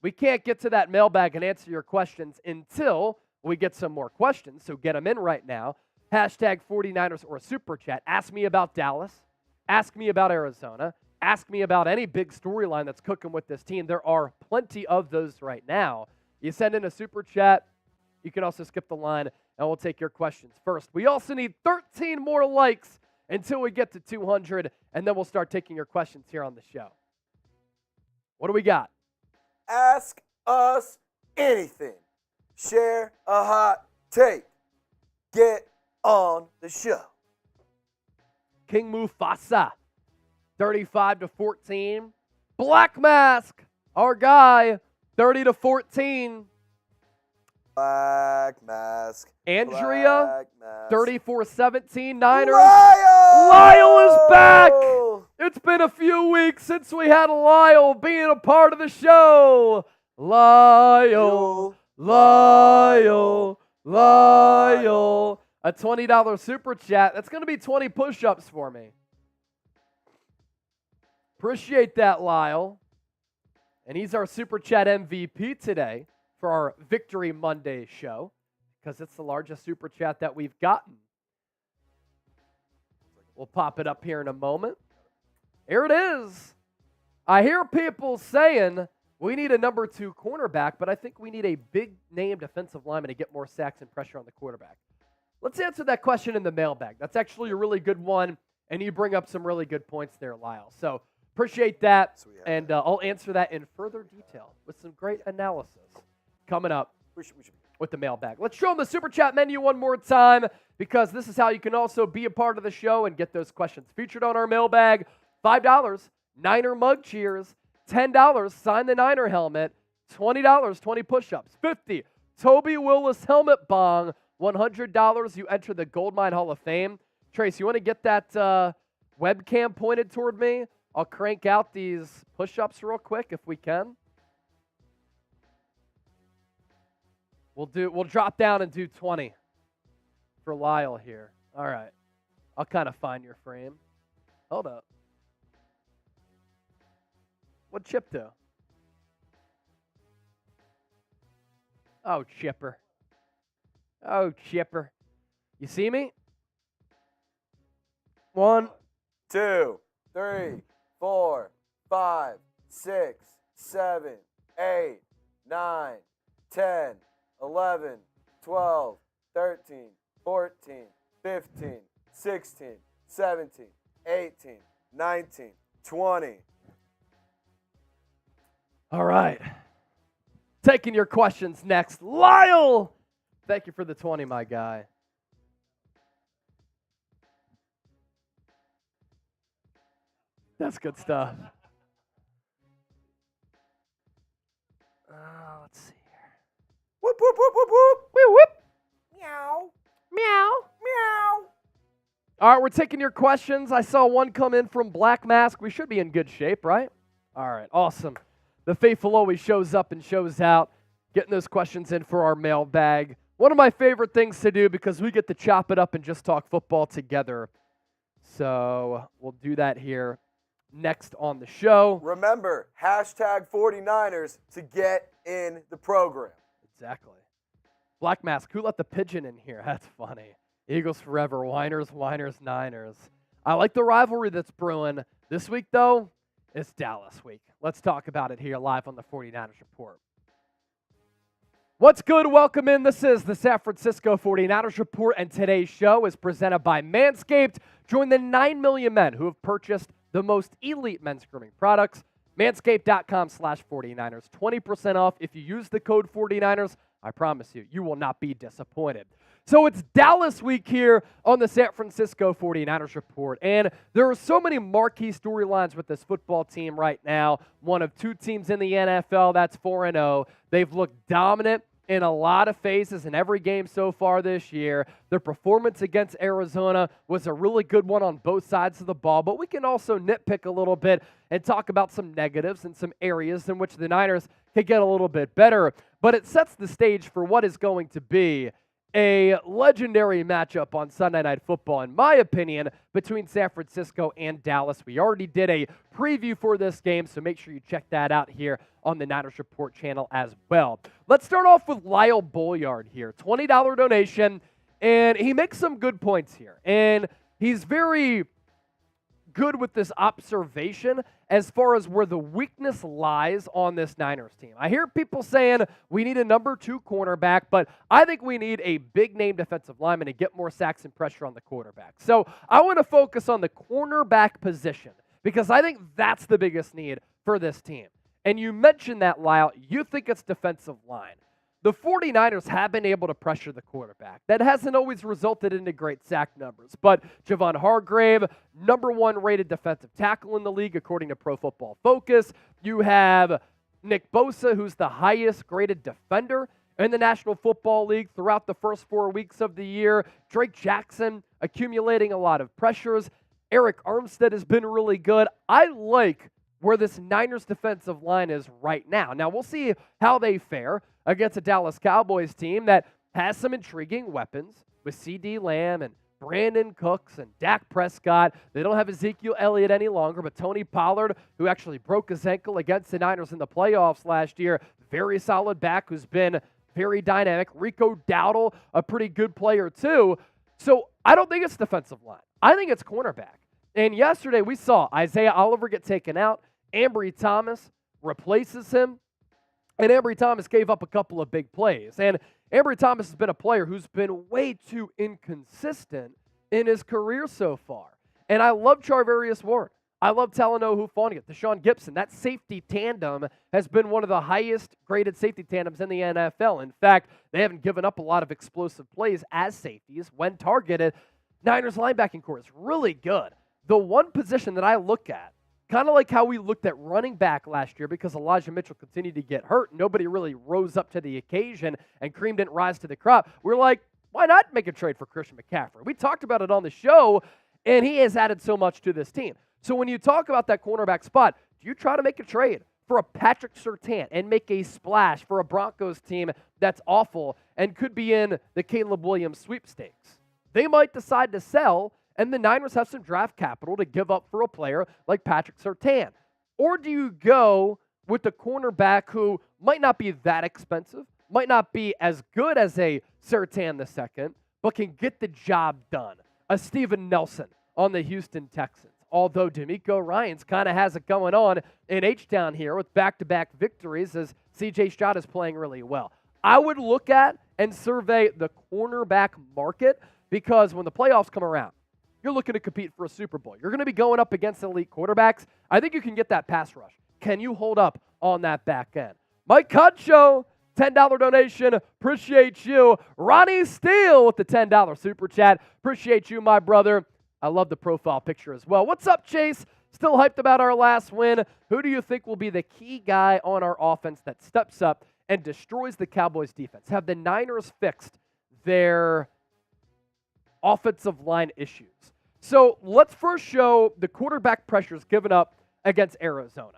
We can't get to that mailbag and answer your questions until we get some more questions, so get them in right now. Hashtag 49ers or Super Chat. Ask me about Dallas. Ask me about Arizona. Ask me about any big storyline that's cooking with this team. There are plenty of those right now. You send in a Super Chat. You can also skip the line, and we'll take your questions first. We also need 13 more likes until we get to 200, and then we'll start taking your questions here on the show. What do we got? Ask us anything. Share a hot take. Get on the show. King Mufasa, 35-14. Black Mask, our guy, 30-14. Black mask. Andrea, Black mask. 34-17 Niners. Lyle is back. It's been a few weeks since we had Lyle being a part of the show. Lyle. A $20 super chat. That's going to be 20 push-ups for me. Appreciate that, Lyle. And he's our super chat MVP today for our Victory Monday show because it's the largest super chat that we've gotten. We'll pop it up here in a moment. Here it is. I hear people saying we need a number 2 cornerback, but I think we need a big-name defensive lineman to get more sacks and pressure on the quarterback. Let's answer that question in the mailbag. That's actually a really good one, and you bring up some really good points there, Lyle. So appreciate that, and I'll answer that in further detail with some great analysis coming up with the mailbag. Let's show them the super chat menu one more time because this is how you can also be a part of the show and get those questions featured on our mailbag. $5, Niner mug cheers. $10, sign the Niner helmet. $20, 20 push-ups. $50, Toby Willis helmet bong. $100, you enter the Goldmine Hall of Fame. Trace, you want to get that webcam pointed toward me? I'll crank out these push-ups real quick if we can. We'll drop down and do 20 for Lyle here. All right. I'll kind of find your frame. Hold up. What'd Chip do? Oh, Chipper. Oh, Chipper. You see me? 1, 2, 3, 4, 5, 6, 7, 8, 9, 10, 11, 12, 13, 14, 15, 16, 17, 18, 19, 20. All right. Taking your questions next. Lyle! Thank you for the 20, my guy. That's good stuff. Let's see here. Whoop, whoop, whoop, whoop, whoop. Whoop, whoop. Meow. Meow. Meow. All right, we're taking your questions. I saw one come in from Black Mask. We should be in good shape, right? All right, awesome. The faithful always shows up and shows out, getting those questions in for our mailbag. One of my favorite things to do because we get to chop it up and just talk football together. So we'll do that here next on the show. Remember, hashtag 49ers to get in the program. Exactly. Black Mask, who let the pigeon in here? That's funny. Eagles forever, whiners, Niners. I like the rivalry that's brewing. This week, though, it's Dallas week. Let's talk about it here live on the 49ers Report. What's good? Welcome in. This is the San Francisco 49ers Report, and today's show is presented by Manscaped. Join the 9 million men who have purchased the most elite men's grooming products. Manscaped.com/49ers. 20% off if you use the code 49ers. I promise you, you will not be disappointed. So it's Dallas week here on the San Francisco 49ers Report, and there are so many marquee storylines with this football team right now. One of 2 teams in the NFL that's 4-0. They've looked dominant in a lot of phases in every game so far this year. Their performance against Arizona was a really good one on both sides of the ball, but we can also nitpick a little bit and talk about some negatives and some areas in which the Niners could get a little bit better. But it sets the stage for what is going to be a legendary matchup on Sunday Night Football, in my opinion, between San Francisco and Dallas. We already did a preview for this game, so make sure you check that out here on the Niners Report channel as well. Let's start off with Lyle Bolyard here. $20 donation, and he makes some good points here. And he's very good with this observation as far as where the weakness lies on this Niners team. I hear people saying we need a number 2 cornerback, but I think we need a big-name defensive lineman to get more sacks and pressure on the quarterback. So I want to focus on the cornerback position because I think that's the biggest need for this team. And you mentioned that, Lyle. You think it's defensive line. The 49ers have been able to pressure the quarterback. That hasn't always resulted into great sack numbers. But Javon Hargrave, number 1 rated defensive tackle in the league, according to Pro Football Focus. You have Nick Bosa, who's the highest graded defender In the National Football League throughout the first 4 weeks of the year, Drake Jackson accumulating a lot of pressures. Eric Armstead has been really good. I like where this Niners defensive line is right now. Now, we'll see how they fare against a Dallas Cowboys team that has some intriguing weapons with C.D. Lamb and Brandon Cooks and Dak Prescott. They don't have Ezekiel Elliott any longer, but Tony Pollard, who actually broke his ankle against the Niners in the playoffs last year, very solid back who's been very dynamic. Rico Dowdle, a pretty good player too. So I don't think it's defensive line. I think it's cornerback. And yesterday we saw Isaiah Oliver get taken out. Ambry Thomas replaces him. And Ambry Thomas gave up a couple of big plays. And Ambry Thomas has been a player who's been way too inconsistent in his career so far. And I love Charvarius Ward. I love Talanoa Hufanga, Deshaun Gibson. That safety tandem has been one of the highest graded safety tandems in the NFL. In fact, they haven't given up a lot of explosive plays as safeties when targeted. Niners linebacking core is really good. The one position that I look at, kind of like how we looked at running back last year because Elijah Mitchell continued to get hurt. Nobody really rose up to the occasion, and Cream didn't rise to the crop. We're like, why not make a trade for Christian McCaffrey? We talked about it on the show, and he has added so much to this team. So when you talk about that cornerback spot, do you try to make a trade for a Patrick Surtain and make a splash for a Broncos team that's awful and could be in the Caleb Williams sweepstakes? They might decide to sell, and the Niners have some draft capital to give up for a player like Patrick Surtain. Or do you go with the cornerback who might not be that expensive, might not be as good as a Surtain II, but can get the job done? A Steven Nelson on the Houston Texans. Although D'Amico Ryans kind of has it going on in H-Town here with back-to-back victories as C.J. Stroud is playing really well. I would look at and survey the cornerback market because when the playoffs come around, you're looking to compete for a Super Bowl. You're going to be going up against elite quarterbacks. I think you can get that pass rush. Can you hold up on that back end? Mike Concho, $10 donation. Appreciate you. Ronnie Steele with the $10 super chat. Appreciate you, my brother. I love the profile picture as well. What's up, Chase? Still hyped about our last win. Who do you think will be the key guy on our offense that steps up and destroys the Cowboys defense? Have the Niners fixed their offensive line issues? So let's first show the quarterback pressures given up against Arizona.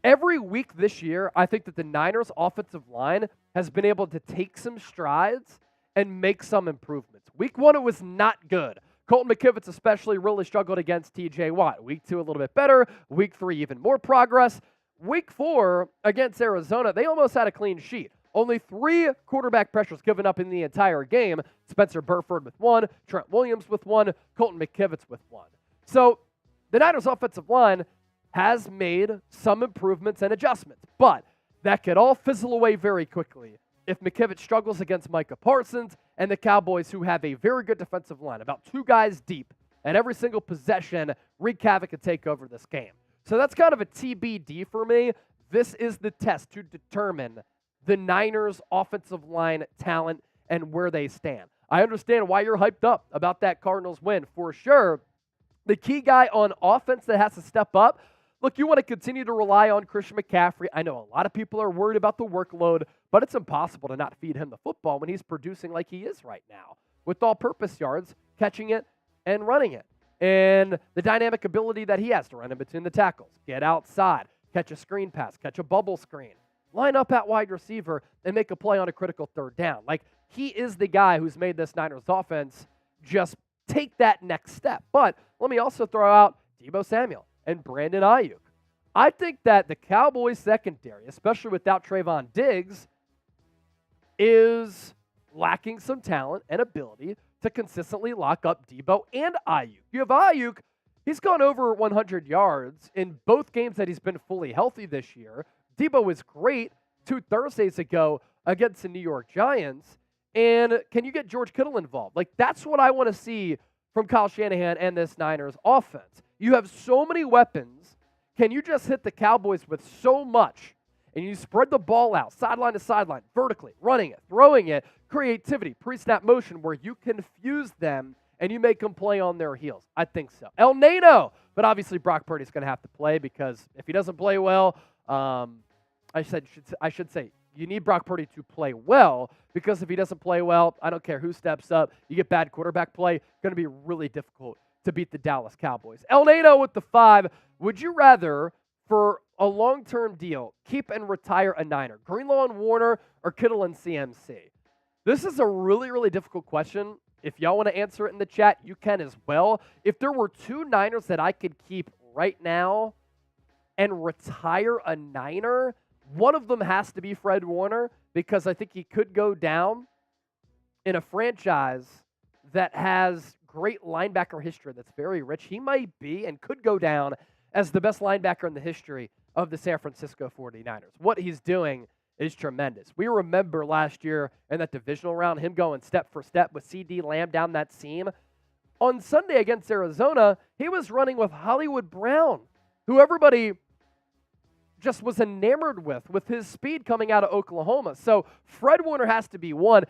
Every week this year, I think that the Niners offensive line has been able to take some strides and make some improvements. Week 1, it was not good. Colton McKivitz especially really struggled against T.J. Watt. Week 2, a little bit better. Week 3, even more progress. Week 4, against Arizona, they almost had a clean sheet. Only 3 quarterback pressures given up in the entire game. Spencer Burford with 1, Trent Williams with 1, Colton McKivitz with 1. So the Niners offensive line has made some improvements and adjustments, but that could all fizzle away very quickly if McKivitz struggles against Micah Parsons and the Cowboys, who have a very good defensive line, about 2 guys deep, and every single possession, wreak havoc and take over this game. So that's kind of a TBD for me. This is the test to determine the Niners' offensive line talent and where they stand. I understand why you're hyped up about that Cardinals win, for sure. The key guy on offense that has to step up, look, you want to continue to rely on Christian McCaffrey. I know a lot of people are worried about the workload, but it's impossible to not feed him the football when he's producing like he is right now, with all-purpose yards, catching it, and running it. And the dynamic ability that he has to run in between the tackles, get outside, catch a screen pass, catch a bubble screen, line up at wide receiver, and make a play on a critical third down. Like, he is the guy who's made this Niners offense just take that next step. But let me also throw out Deebo Samuel and Brandon Ayuk. I think that the Cowboys secondary, especially without Trayvon Diggs, is lacking some talent and ability to consistently lock up Deebo and Ayuk. You have Ayuk, he's gone over 100 yards in both games that he's been fully healthy this year. Deebo was great 2 Thursdays ago against the New York Giants. And can you get George Kittle involved? Like, that's what I want to see from Kyle Shanahan and this Niners offense. You have so many weapons. Can you just hit the Cowboys with so much? And you spread the ball out, sideline to sideline, vertically, running it, throwing it, creativity, pre-snap motion, where you confuse them and you make them play on their heels. I think so. El Nano. But obviously Brock Purdy's going to have to play because if he doesn't play well, I should say you need Brock Purdy to play well, because if he doesn't play well, I don't care who steps up. You get bad quarterback play, going to be really difficult to beat the Dallas Cowboys. El Nano with the 5. Would you rather, for a long-term deal, keep and retire a Niner? Greenlaw and Warner or Kittle and CMC? This is a really, really difficult question. If y'all want to answer it in the chat, you can as well. If there were 2 Niners that I could keep right now and retire a Niner, one of them has to be Fred Warner, because I think he could go down in a franchise that has great linebacker history that's very rich. He might be and could go down as the best linebacker in the history of the San Francisco 49ers. What he's doing is tremendous. We remember last year in that divisional round, him going step for step with CD Lamb down that seam. On Sunday against Arizona, he was running with Hollywood Brown, who everybody just was enamored with his speed coming out of Oklahoma. So Fred Warner has to be one.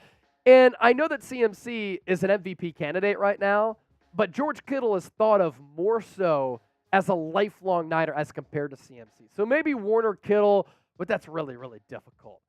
And I know that CMC is an MVP candidate right now, but George Kittle is thought of more so as a lifelong Niner as compared to CMC. So maybe Warner, Kittle, but that's really, really difficult.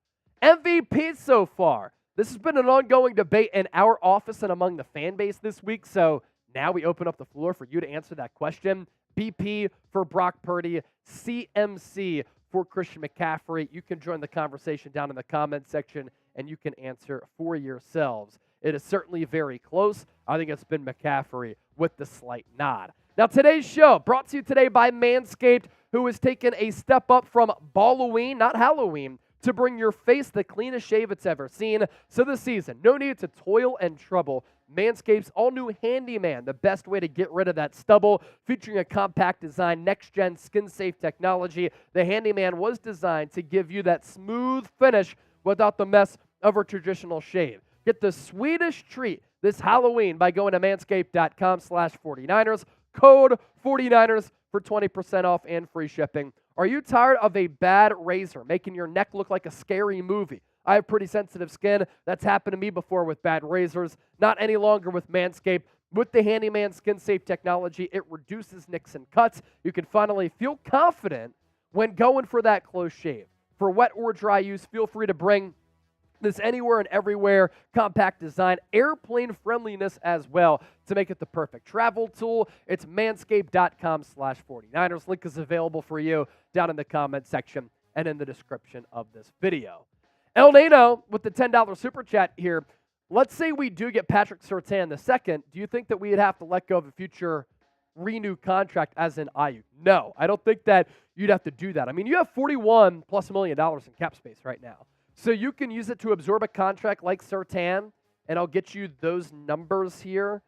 MVP so far. This has been an ongoing debate in our office and among the fan base this week, so now we open up the floor for you to answer that question. BP for Brock Purdy, CMC for Christian McCaffrey. You can join the conversation down in the comment section, and you can answer for yourselves. It is certainly very close. I think it's been McCaffrey with the slight nod. Now, today's show brought to you today by Manscaped, who has taken a step up from Balloween, not Halloween, to bring your face the cleanest shave it's ever seen. So this season, no need to toil and trouble. Manscaped's all-new Handyman, the best way to get rid of that stubble, featuring a compact design, next-gen skin-safe technology. The Handyman was designed to give you that smooth finish without the mess of a traditional shave. Get the sweetest treat this Halloween by going to manscaped.com/49ers. Code 49ers for 20% off and free shipping. Are you tired of a bad razor making your neck look like a scary movie? I have pretty sensitive skin. That's happened to me before with bad razors. Not any longer with Manscaped. With the Handyman skin-safe technology, it reduces nicks and cuts. You can finally feel confident when going for that close shave. For wet or dry use, feel free to bring this anywhere and everywhere. Compact design, airplane friendliness as well to make it the perfect travel tool. It's manscaped.com/49ers. Link is available for you down in the comment section and in the description of this video. El Nano with the $10 super chat here. Let's say we do get Patrick Surtain II. Do you think that we'd have to let go of a future renew contract as in Ayuk? No, I don't think that you'd have to do that. I mean, you have $41+ million in cap space right now. So you can use it to absorb a contract like Surtain, and I'll get you those numbers here.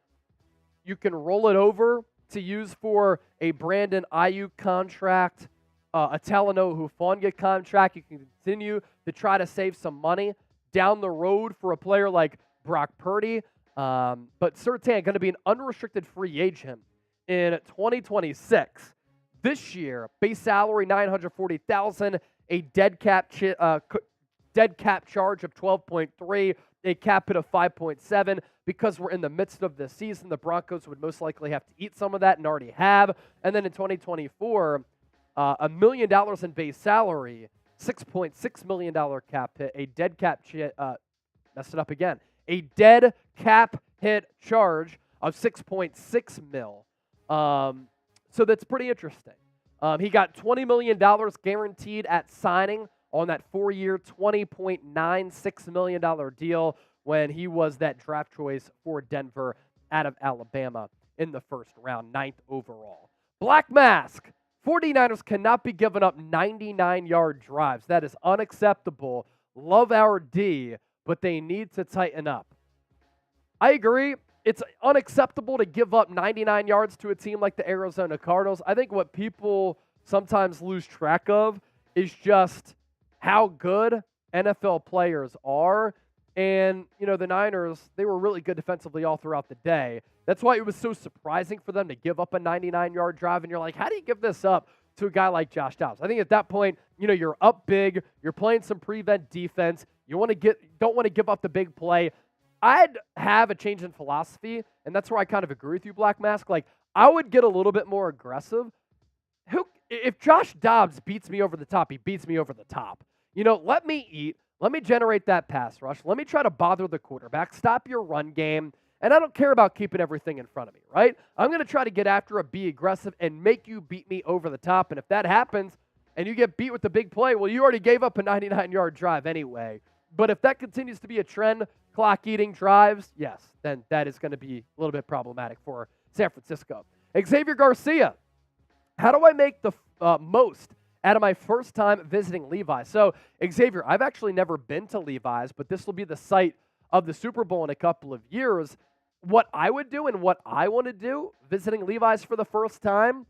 You can roll it over to use for a Brandon Ayuk contract, a Talanoa Hufanga contract. You can continue to try to save some money down the road for a player like Brock Purdy. But Surtain going to be an unrestricted free agent in 2026. This year, base salary $940,000, a dead cap charge of 12.3, a cap hit of 5.7. Because we're in the midst of the season, the Broncos would most likely have to eat some of that and already have. And then in 2024, $1 million in base salary, $6.6 million cap hit, a dead cap messed it up again. A dead cap hit charge of 6.6 mil. So that's pretty interesting. He got $20 million guaranteed at signing on that 4-year, $20.96 million deal when he was that draft choice for Denver out of Alabama in the first round, 9th overall. Black Mask. 49ers cannot be giving up 99-yard drives. That is unacceptable. Love our D, but they need to tighten up. I agree. It's unacceptable to give up 99 yards to a team like the Arizona Cardinals. I think what people sometimes lose track of is just how good NFL players are. And, you know, the Niners, they were really good defensively all throughout the day. That's why it was so surprising for them to give up a 99-yard drive. And you're like, how do you give this up to a guy like Josh Dobbs? I think at that point, you know, you're up big. You're playing some prevent defense. You don't want to give up the big play. I'd have a change in philosophy, and that's where I kind of agree with you, Black Mask. Like, I would get a little bit more aggressive. If Josh Dobbs beats me over the top, he beats me over the top. You know, let me eat. Let me generate that pass rush. Let me try to bother the quarterback, stop your run game, and I don't care about keeping everything in front of me, right? I'm going to try to get after it, be aggressive, and make you beat me over the top. And if that happens and you get beat with the big play, well, you already gave up a 99-yard drive anyway. But if that continues to be a trend, clock-eating drives, yes, then that is going to be a little bit problematic for San Francisco. Xavier Garcia, how do I make the most out of my first time visiting Levi's? So, Xavier, I've actually never been to Levi's, but this will be the site of the Super Bowl in a couple of years. What I would do and what I want to do visiting Levi's for the first time,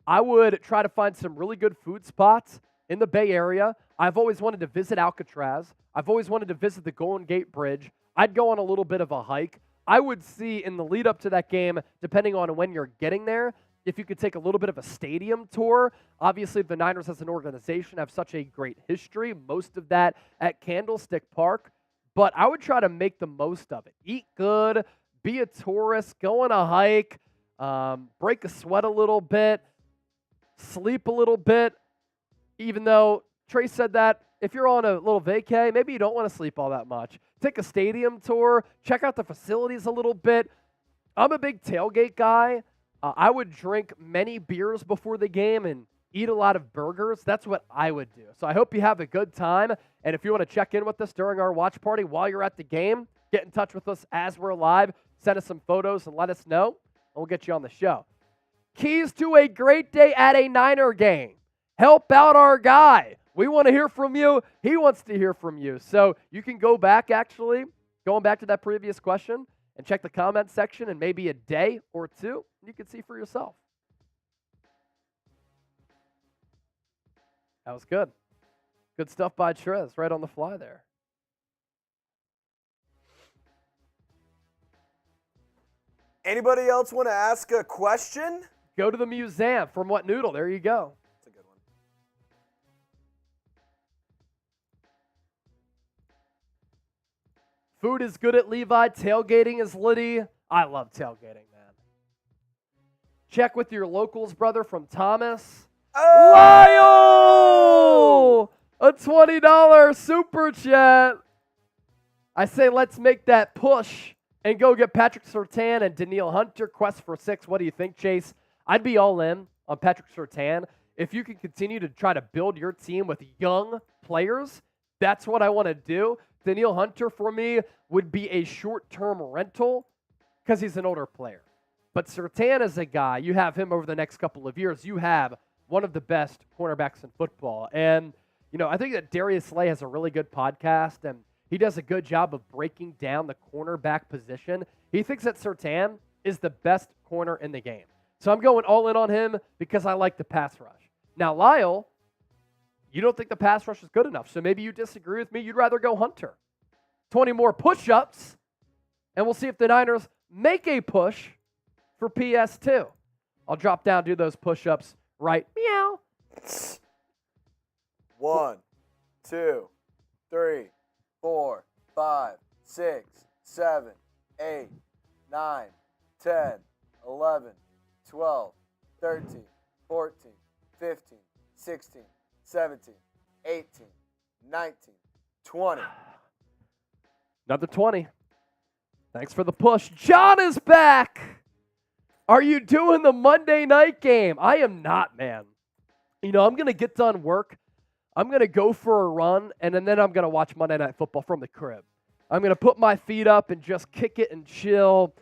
I would try to find some really good food spots in the Bay Area. I've always wanted to visit Alcatraz. I've always wanted to visit the Golden Gate Bridge. I'd go on a little bit of a hike. I would see in the lead up to that game, depending on when you're getting there, if you could take a little bit of a stadium tour. Obviously, the Niners as an organization have such a great history, most of that at Candlestick Park. But I would try to make the most of it. Eat good, be a tourist, go on a hike, break a sweat a little bit, sleep a little bit. Even though Trey said that if you're on a little vacay, maybe you don't want to sleep all that much. Take a stadium tour, check out the facilities a little bit. I'm a big tailgate guy. I would drink many beers before the game and eat a lot of burgers. That's what I would do. So I hope you have a good time. And if you want to check in with us during our watch party while you're at the game, get in touch with us as we're live. Send us some photos and let us know, and we'll get you on the show. Keys to a great day at a Niner game. Help out our guy. We want to hear from you. He wants to hear from you. So you can go back, actually, going back to that previous question, and check the comment section in maybe a day or two. You can see for yourself. That was good. Good stuff by Trez, right on the fly there. Anybody else want to ask a question? Go to the museum. From what noodle? There you go. That's a good one. Food is good at Levi. Tailgating is litty. I love tailgating, man. Check with your locals, brother, from Thomas. Oh! Lyle! A $20 super chat. I say let's make that push and go get Patrick Surtain and Danielle Hunter. Quest for 6. What do you think, Chase? I'd be all in on Patrick Surtain. If you can continue to try to build your team with young players, that's what I want to do. Danielle Hunter, for me, would be a short-term rental because he's an older player. But Surtain is a guy, you have him over the next couple of years, you have one of the best cornerbacks in football. And, you know, I think that Darius Slay has a really good podcast, and he does a good job of breaking down the cornerback position. He thinks that Surtain is the best corner in the game. So I'm going all in on him because I like the pass rush. Now, Lyle, you don't think the pass rush is good enough, so maybe you disagree with me. You'd rather go Hunter. 20 more push-ups, and we'll see if the Niners make a push for PS2. I'll drop down, do those push-ups right. Meow. 1, 2, 3, 4, 5, 6, 7, 8, 9, 10, 11, 12, 13, 14, 15, 16, 17, 18, 19, 20. Another 20. Thanks for the push. John is back. Are you doing the Monday night game? I am not, man. You know, I'm going to get done work. I'm going to go for a run, and then I'm going to watch Monday Night Football from the crib. I'm going to put my feet up and just kick it and chill.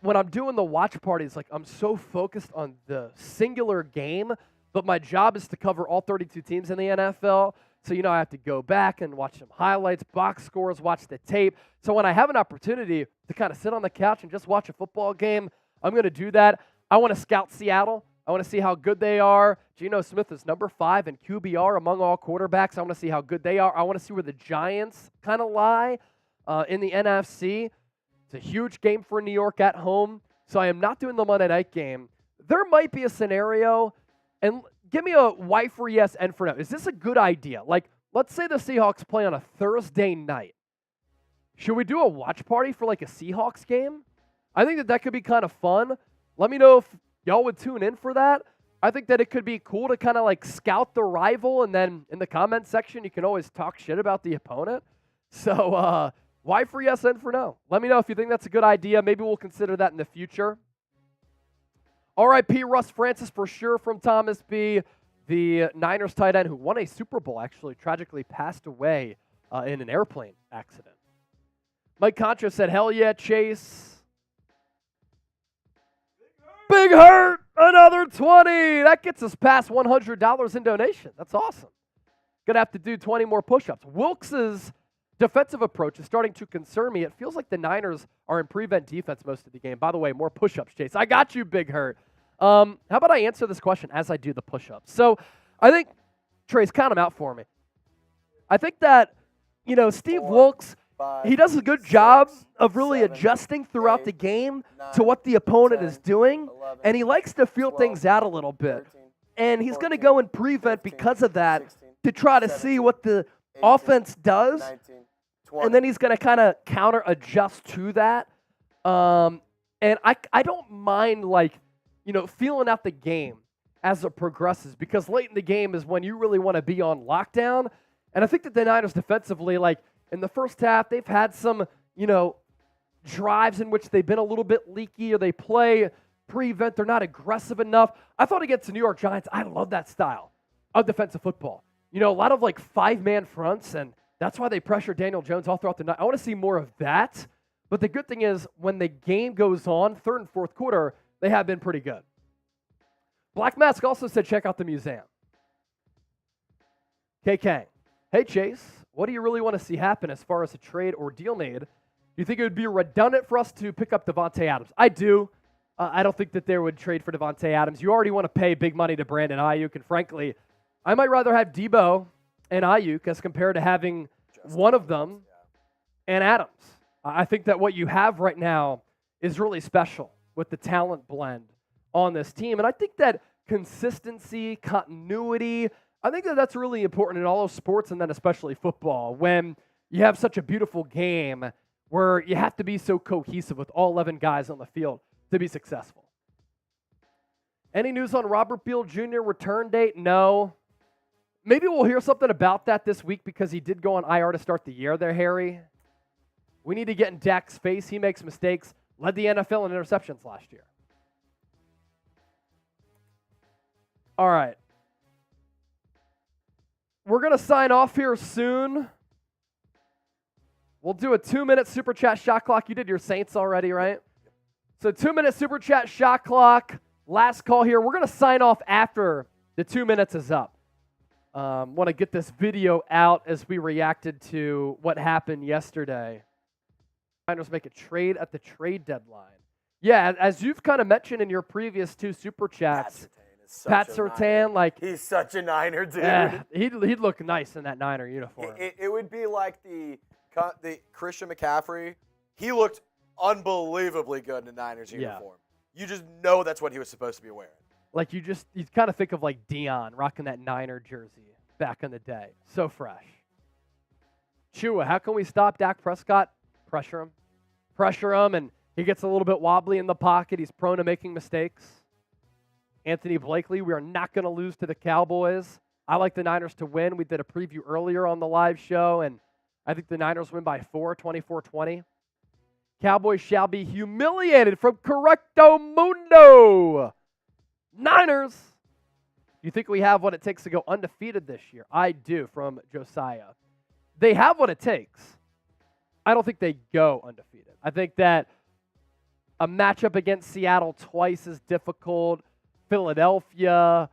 When I'm doing the watch parties, like, I'm so focused on the singular game, but my job is to cover all 32 teams in the NFL. So, you know, I have to go back and watch some highlights, box scores, watch the tape. So when I have an opportunity to kind of sit on the couch and just watch a football game, I'm going to do that. I want to scout Seattle. I want to see how good they are. Geno Smith is number 5 in QBR among all quarterbacks. I want to see how good they are. I want to see where the Giants kind of lie in the NFC. It's a huge game for New York at home. So I am not doing the Monday night game. There might be a scenario, and give me a why for yes and for no. Is this a good idea? Like, let's say the Seahawks play on a Thursday night. Should we do a watch party for like a Seahawks game? I think that could be kind of fun. Let me know if y'all would tune in for that. I think that it could be cool to kind of like scout the rival, and then in the comment section, you can always talk shit about the opponent. So why free yes and for no? Let me know if you think that's a good idea. Maybe we'll consider that in the future. R.I.P. Russ Francis for sure from Thomas B. The Niners tight end who won a Super Bowl actually tragically passed away in an airplane accident. Mike Contra said, hell yeah, Chase. Big Hurt, another 20. That gets us past $100 in donation. That's awesome. Going to have to do 20 more push-ups. Wilks' defensive approach is starting to concern me. It feels like the Niners are in prevent defense most of the game. By the way, more push-ups, Chase. I got you, Big Hurt. How about I answer this question as I do the push-ups? So I think, Trace, count them out for me. I think that, Steve Wilks, he does a good job of really adjusting throughout the game to what the opponent is doing, and he likes to feel things out a little bit. And he's going to go and prevent because of that to try to see what the offense does, and then he's going to kind of counter-adjust to that. And I don't mind, feeling out the game as it progresses, because late in the game is when you really want to be on lockdown. And I think that the Niners defensively, in the first half, they've had some, drives in which they've been a little bit leaky, or they play prevent. They're not aggressive enough. I thought against the New York Giants, I love that style of defensive football. A lot of five-man fronts, and that's why they pressure Daniel Jones all throughout the night. I want to see more of that. But the good thing is when the game goes on, third and fourth quarter, they have been pretty good. Black Mask also said, check out the museum. KK. Hey, Chase, what do you really want to see happen as far as a trade or deal made? Do you think it would be redundant for us to pick up Devontae Adams? I do. I don't think that they would trade for Devontae Adams. You already want to pay big money to Brandon Ayuk, and frankly, I might rather have Debo and Ayuk as compared to having one of them and Adams. I think that what you have right now is really special with the talent blend on this team, and I think that consistency, continuity, I think that that's really important in all of sports, and then especially football, when you have such a beautiful game where you have to be so cohesive with all 11 guys on the field to be successful. Any news on Robert Beal Jr. return date? No. Maybe we'll hear something about that this week because he did go on IR to start the year there, Harry. We need to get in Dak's face. He makes mistakes. Led the NFL in interceptions last year. All right. We're going to sign off here soon. We'll do a 2-minute Super Chat shot clock. You did your Saints already, right? So 2-minute Super Chat shot clock. Last call here. We're going to sign off after the 2 minutes is up. Want to get this video out as we reacted to what happened yesterday. Niners make a trade at the trade deadline. Yeah, as you've kind of mentioned in your previous 2 Super Chats, Pat Surtain, he's such a Niner, dude. Yeah, he'd look nice in that Niner uniform. It would be like the Christian McCaffrey. He looked unbelievably good in the Niners uniform. You just know that's what he was supposed to be wearing. You kind of think of Dion rocking that Niner jersey back in the day. So fresh. Chua, how can we stop Dak Prescott? Pressure him, and he gets a little bit wobbly in the pocket. He's prone to making mistakes. Anthony Blakely, we are not going to lose to the Cowboys. I like the Niners to win. We did a preview earlier on the live show, and I think the Niners win by 4, 24-20. Cowboys shall be humiliated from Correcto Mundo. Niners, you think we have what it takes to go undefeated this year? I do, from Josiah. They have what it takes. I don't think they go undefeated. I think that a matchup against Seattle twice is difficult. Philadelphia,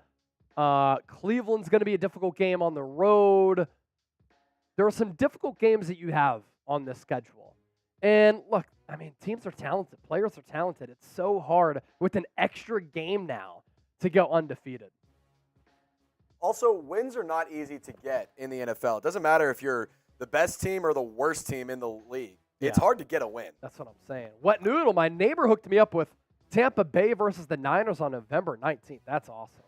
Cleveland's going to be a difficult game on the road. There are some difficult games that you have on this schedule. And look, teams are talented. Players are talented. It's so hard with an extra game now to go undefeated. Also, wins are not easy to get in the NFL. It doesn't matter if you're the best team or the worst team in the league. It's hard to get a win. That's what I'm saying. Wet Noodle, my neighbor hooked me up with Tampa Bay versus the Niners on November 19th. That's awesome.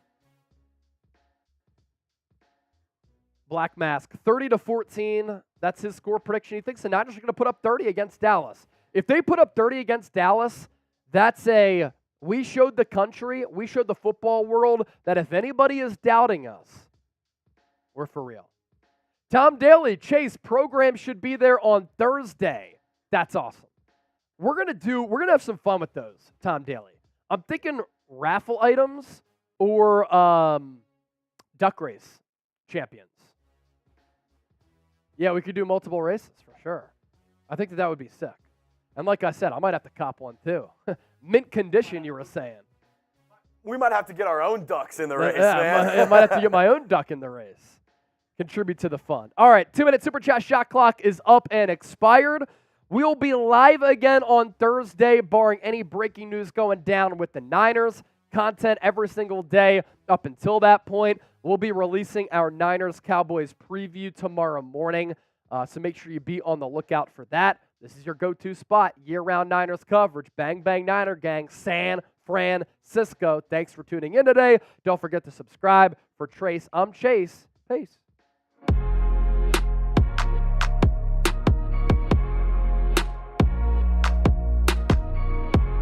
Black Mask, 30-14. That's his score prediction. He thinks the Niners are going to put up 30 against Dallas. If they put up 30 against Dallas, that's a We showed the country, we showed the football world that if anybody is doubting us, we're for real. Tom Daly, Chase, program should be there on Thursday. That's awesome. We're gonna have some fun with those, Tom Daly. I'm thinking raffle items or duck race champions. Yeah, we could do multiple races for sure. I think that would be sick. And like I said, I might have to cop one too. Mint condition, you were saying. We might have to get our own ducks in the race, man. I might have to get my own duck in the race. Contribute to the fun. All right, 2-minute Super Chat shot clock is up and expired. We'll be live again on Thursday, barring any breaking news going down with the Niners. Content every single day up until that point. We'll be releasing our Niners-Cowboys preview tomorrow morning, so make sure you be on the lookout for that. This is your go-to spot, year-round Niners coverage. Bang, bang, Niner gang, San Francisco. Thanks for tuning in today. Don't forget to subscribe. For Trace, I'm Chase. Peace.